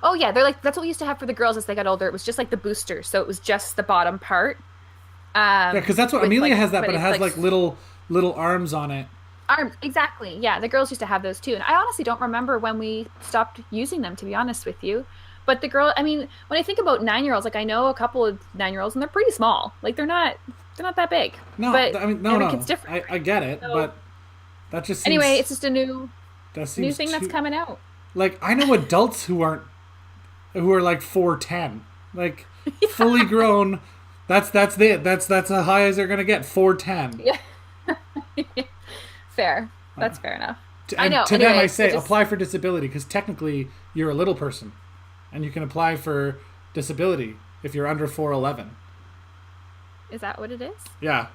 Oh yeah, they're like, that's what we used to have for the girls as they got older. It was just like the booster, so it was just the bottom part. Yeah, because that's what with, Amelia like, has that, but it it's, has like little arms on it. arms, exactly. Yeah, the girls used to have those too, and I honestly don't remember when we stopped using them, to be honest with you. But the girl, I mean, when I think about 9-year-olds, like I know a couple of 9-year-olds, and they're pretty small. Like they're not that big. No, but I mean, no, every no. kid's different. I get it, So- but that just seems, Anyway, it's just a new that seems thing that's too- coming out. Like I know adults who are like 4'10", like fully grown. That's it. That's as high as they're gonna get. 4'10". Yeah. Fair. That's fair enough. And I know. To them, Anyway, I say it just- apply for disability, because technically you're a little person, and you can apply for disability if you're under 4'11". Is that what it is? Yeah,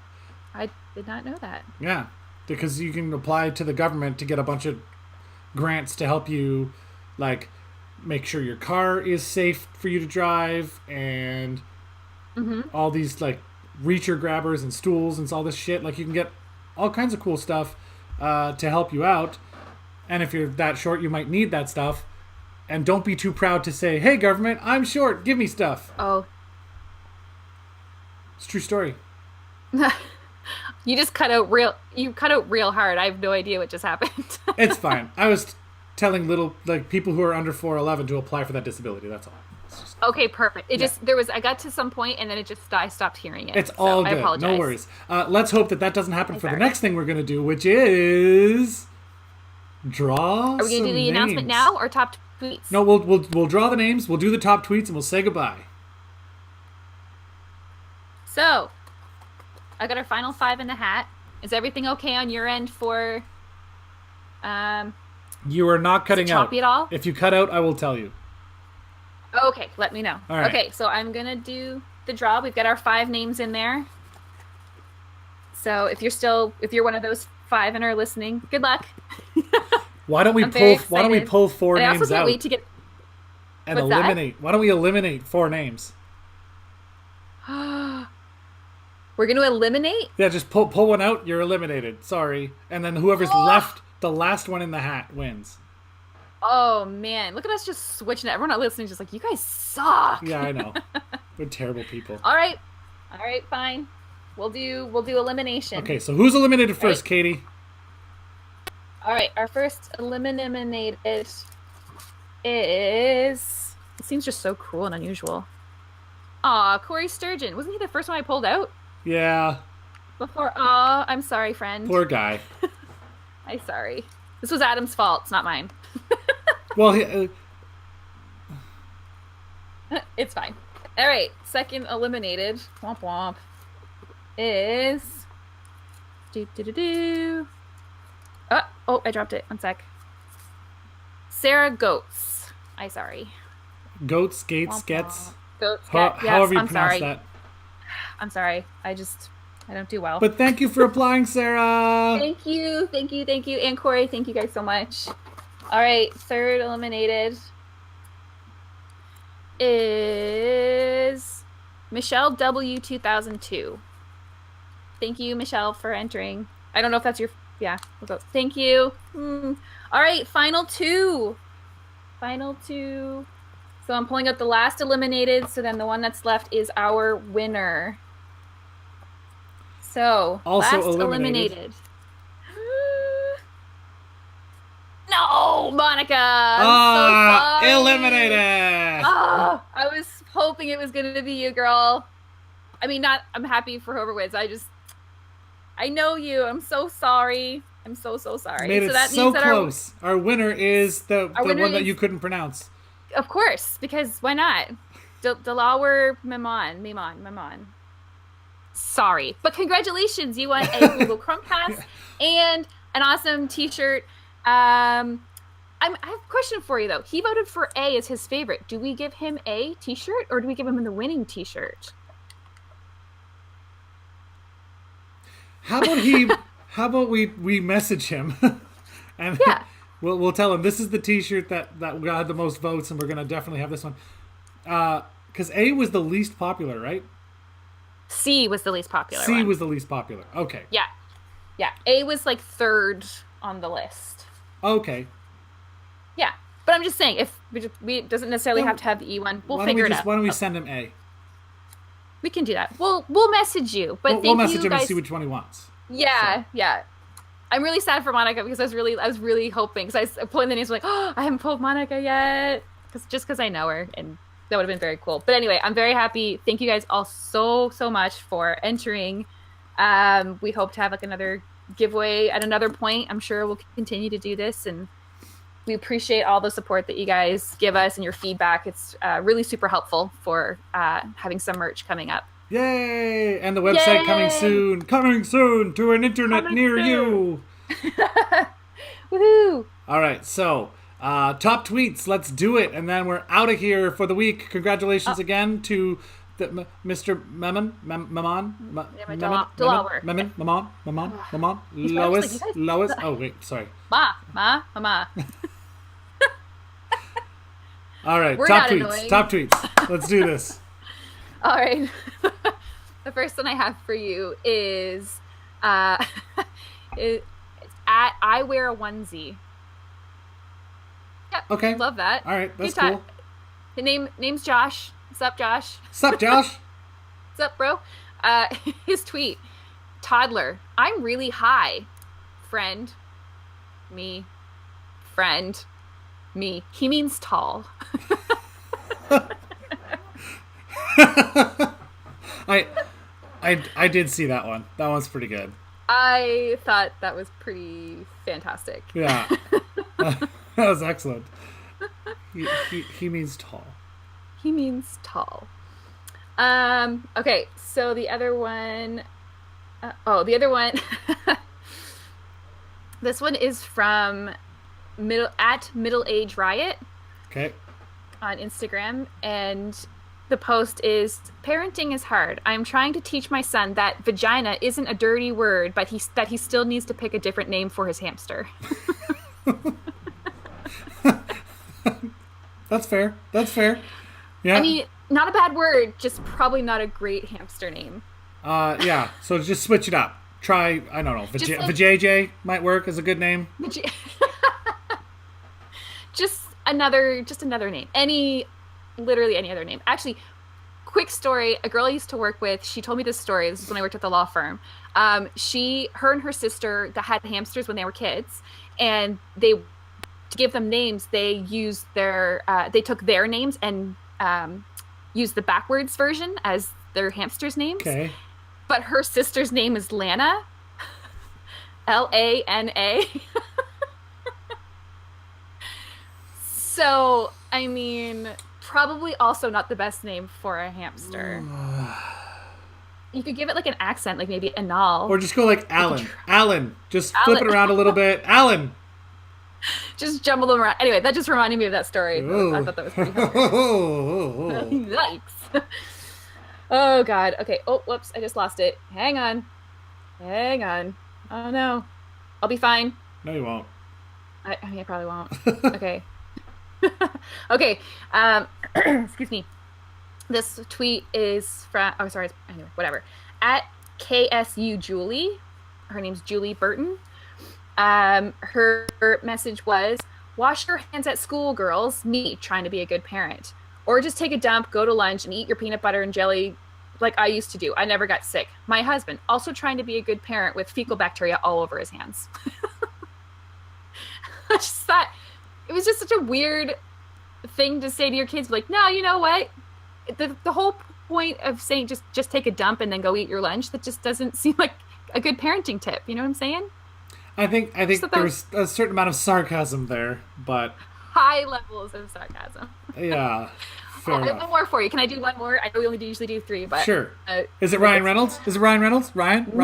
I did not know that. yeah, because you can apply to the government to get a bunch of grants to help you, like make sure your car is safe for you to drive, and all these like reacher grabbers and stools and all this shit. Like you can get all kinds of cool stuff to help you out. And if you're that short, you might need that stuff. And don't be too proud to say, "Hey, government, I'm short. Give me stuff." Oh, It's a true story. you just cut out real. You cut out real hard. I have no idea what just happened. It's fine. I was telling little like people who are under 4'11" to apply for that disability. That's all. Okay, perfect. It just I got to some point and then I stopped hearing it. It's So all I good. apologize. No worries. Let's hope that doesn't happen for the Sorry. next thing we're going to do, which is draw. Are we gonna do the announcement now or top tweets? No, we'll draw the names. We'll do the top tweets, and we'll say goodbye. So, I got our final 5 in the hat. Is everything okay on your end for? You are not cutting out. choppy at all? If you cut out, I will tell you. Okay, let me know. All right. Okay, so I'm gonna do the draw. We've got our 5 names in there. So if you're one of those 5 and are listening, good luck. Why don't we I'm very pull 4 excited. And I also names can't out? wait to get. and What's that? eliminate. Why don't we eliminate 4 names? We're going to eliminate? Yeah, just pull one out. You're eliminated. Sorry. And then whoever's left, the last one in the hat wins. Oh, man. Look at us just switching it. Everyone not listening is just like, you guys suck. Yeah, I know. We're terrible people. All right, fine. We'll do elimination. Okay, so who's eliminated first, Right. Katie? All right, our first eliminated is... It seems just so cruel and unusual. Aw, Corey Sturgeon. Wasn't he the first one I pulled out? Yeah, Before... Aw, I'm sorry, friend. poor guy. I'm sorry. This was Adam's fault. It's not mine. Well, It's fine. All right, second eliminated. Womp womp. Is... Oh, I dropped it. One sec. Sarah Goats. Sorry. Gates, Womp Gets. womp. Goats. Yes, however you I'm pronounce sorry. that. I'm sorry. I don't do well. But thank you for applying, Sarah. Thank you. And Corey, thank you guys so much. All right, third eliminated is Michelle W 2002. Thank you, Michelle, for entering. I don't know if that's your... Yeah, we'll go. Thank you. All right, final two. So I'm pulling out the last eliminated, so then the one that's left is our winner. So, Also last eliminated. No, Monica. I'm so sorry. Eliminated. Oh, I was hoping it was going to be you, girl. I mean, I'm happy for whoever wins. I know you. I'm so sorry. I'm so sorry. Made it that so means that close. Our winner is the winner one that is- you couldn't pronounce. Of course, because why not? Delaware Memon. Sorry. But congratulations. You won a Google Chromecast and an awesome t-shirt. I have a question for you, though. He voted for A as his favorite. Do we give him a t-shirt or do we give him the winning t-shirt? How about we message him and Yeah. we'll tell him this is the t-shirt that got the most votes and we're going to definitely have this one. Cuz A was the least popular, right? C was the least popular C one. was the least popular. Okay. Yeah. A was like third on the list. Okay. Yeah. But I'm just saying, if we doesn't necessarily have to have the E one. We'll figure it out. Why don't we send him A? We can do that. We'll message you. But We'll thank message you him guys. and see which one he wants. Yeah. I'm really sad for Monica because I was really hoping, because I was pulling the names, like, oh, I haven't pulled Monica yet, because I know her, and that would have been very cool. But anyway, I'm very happy. Thank you guys all so much for entering. We hope to have like another giveaway at another point. I'm sure we'll continue to do this, and we appreciate all the support that you guys give us and your feedback. It's really super helpful for having some merch coming up. Yay! And the website Yay! coming soon to an internet Coming near soon. you. Woohoo! All right, so top tweets, let's do it, and then we're out of here for the week. Congratulations again to Mr. Memon, Lois. Oh wait, sorry. Mama. All right, We're top not tweets. annoying. Top tweets. Let's do this. All right. The first one I have for you is it's at I wear a onesie. Yeah, Okay. love that. All right, that's Good time. cool. The name's Josh. What's up, Josh? Sup, Josh? What's up, bro? His tweet: toddler, I'm really high. Friend, me. Friend, me. He means tall. I did see that one. That one's pretty good. I thought that was pretty fantastic. Yeah. That was excellent. He means tall. He means tall. Okay, so the other one. This one is from Middle Age Riot Okay. on Instagram, and the post is: parenting is hard. I'm trying to teach my son that vagina isn't a dirty word, but that he still needs to pick a different name for his hamster. That's fair. That's fair. Yeah. I mean, not a bad word, just probably not a great hamster name. Yeah. So just switch it up. Try, I don't know, Vajayjay might work as a good name. Just another name. Literally any other name. Actually, quick story. A girl I used to work with, she told me this story. This is when I worked at the law firm. Her and her sister that had hamsters when they were kids, and to give them names, they took their names and used the backwards version as their hamsters' names. Okay. But her sister's name is Lana. Lana. So, I mean, probably also not the best name for a hamster. You could give it like an accent, like maybe Anal. Or just go like Alan. Alan. Just flip it around a little bit. Alan. Just jumble them around. Anyway, that just reminded me of that story. Ooh. I thought that was pretty hilarious. Yikes. Oh, God. Okay. Oh, whoops. I just lost it. Hang on. Oh, no. I'll be fine. No, you won't. I mean, I probably won't. Okay. Okay. Excuse me. This tweet is from... Oh, sorry. Anyway, whatever. At KSU Julie. Her name's Julie Burton. Her message was, wash your hands at school, girls. Me, trying to be a good parent. Or just take a dump, go to lunch, and eat your peanut butter and jelly like I used to do. I never got sick. My husband, also trying to be a good parent with fecal bacteria all over his hands. I just thought it was just such a weird thing to say to your kids. Like, no, you know what? The whole point of saying just take a dump and then go eat your lunch, that just doesn't seem like a good parenting tip. You know what I'm saying? I think there's a certain amount of sarcasm there, but... High levels of sarcasm. Yeah, fair enough. I have one more for you. Can I do one more? I know we only usually do 3, but... Sure. Is it Ryan Reynolds? Ryan Reynolds? Listen,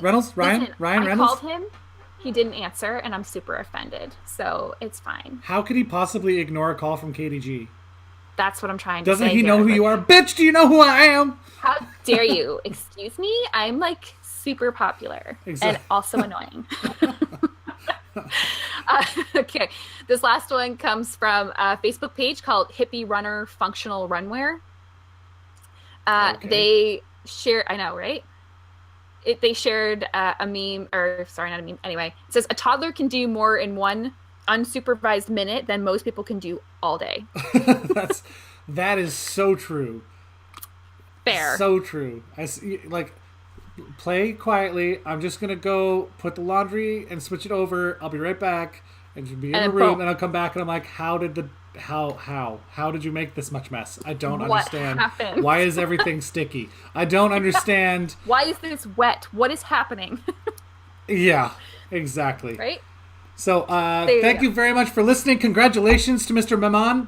Ryan Reynolds? I called him. He didn't answer, and I'm super offended. So it's fine. How could he possibly ignore a call from KDG? That's what I'm trying to say. Doesn't he know who you are? Bitch, do you know who I am? How dare you? Excuse me? I'm like super popular and also annoying. Okay, this last one comes from a Facebook page called Hippie Runner Functional Runwear. Okay. They share, I know, right? They shared a meme, or sorry, not a meme. Anyway, it says a toddler can do more in one unsupervised minute than most people can do all day. That is so true. Fair. So true. Play quietly. I'm just gonna go put the laundry and switch it over. I'll be right back. And she'll be in the room, and I'll come back, and I'm like, how did you make this much mess? I don't understand. What happened? Why is everything sticky? I don't understand. Why is this wet? What is happening? Yeah, exactly. Right? So, thank you very much for listening. Congratulations to Mr. Memon,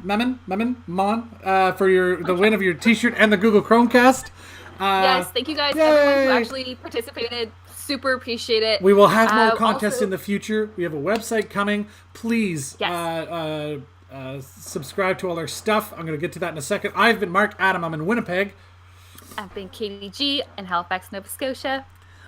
for the win of your T-shirt and the Google Chromecast. Yes, thank you guys, everyone who actually participated. Super appreciate it. We will have more contests in the future. We have a website coming. Please subscribe to all our stuff. I'm going to get to that in a second. I've been Mark Adam. I'm in Winnipeg. I've been Katie G in Halifax, Nova Scotia.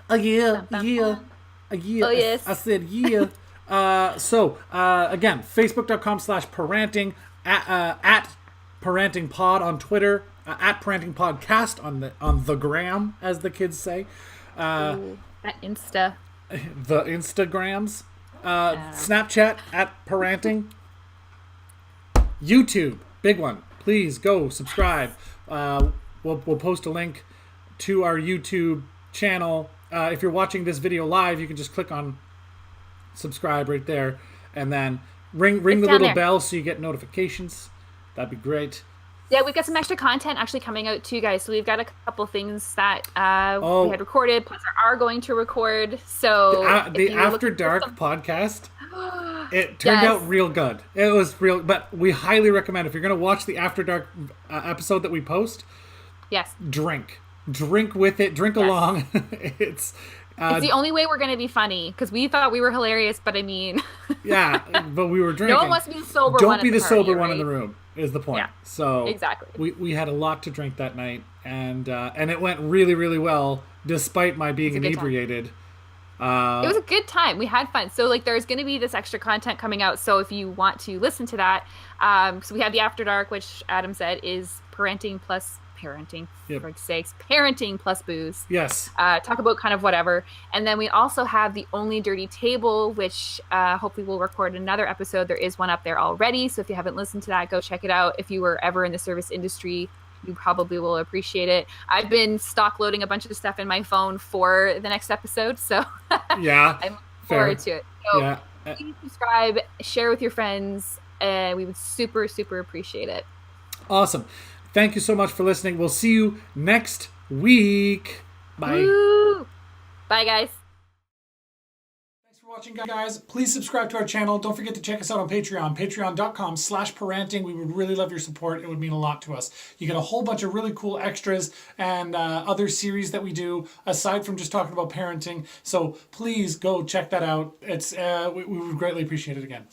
Yeah. Oh, yes. I said yeah. Again, facebook.com/PaRANTing, at PaRANTing Pod on Twitter, at PaRANTing Podcast on the gram, as the kids say. That Insta. The Instagrams. Snapchat at PaRANTing. YouTube, big one. Please go subscribe. We'll post a link to our YouTube channel. If you're watching this video live, you can just click on subscribe right there, and then ring the little bell so you get notifications. That'd be great. Yeah, we've got some extra content actually coming out too, guys. So we've got a couple things that we had recorded, plus are going to record. So the After Dark podcast, it turned out real good. It was real, but we highly recommend, if you're going to watch the After Dark episode that we post, drink with it, drink along. It's the only way we're going to be funny, because we thought we were hilarious, but I mean... Yeah, but we were drinking. No one wants to be the sober one. Don't be the sober one in the room, is the point. Yeah, so exactly. We had a lot to drink that night, and it went really, really well, despite my being inebriated. It was a good time. We had fun. So like there's going to be this extra content coming out. So if you want to listen to that, so we have the After Dark, which Adam said is parenting plus parenting, Yep. for sakes, parenting plus booze. Yes. Talk about kind of whatever. And then we also have the Only Dirty Table, which hopefully we'll record another episode. There is one up there already. So if you haven't listened to that, go check it out. If you were ever in the service industry, you probably will appreciate it. I've been stock loading a bunch of stuff in my phone for the next episode. So Yeah. I'm looking forward to it. So Yeah. please subscribe, share with your friends. We would super, super appreciate it. Awesome. Thank you so much for listening. We'll see you next week. Bye. Woo! Bye, guys. Thanks for watching, guys. Please subscribe to our channel. Don't forget to check us out on Patreon, patreon.com/PaRANTing. We would really love your support. It would mean a lot to us. You get a whole bunch of really cool extras and other series that we do aside from just talking about parenting. So please go check that out. It's we would greatly appreciate it again.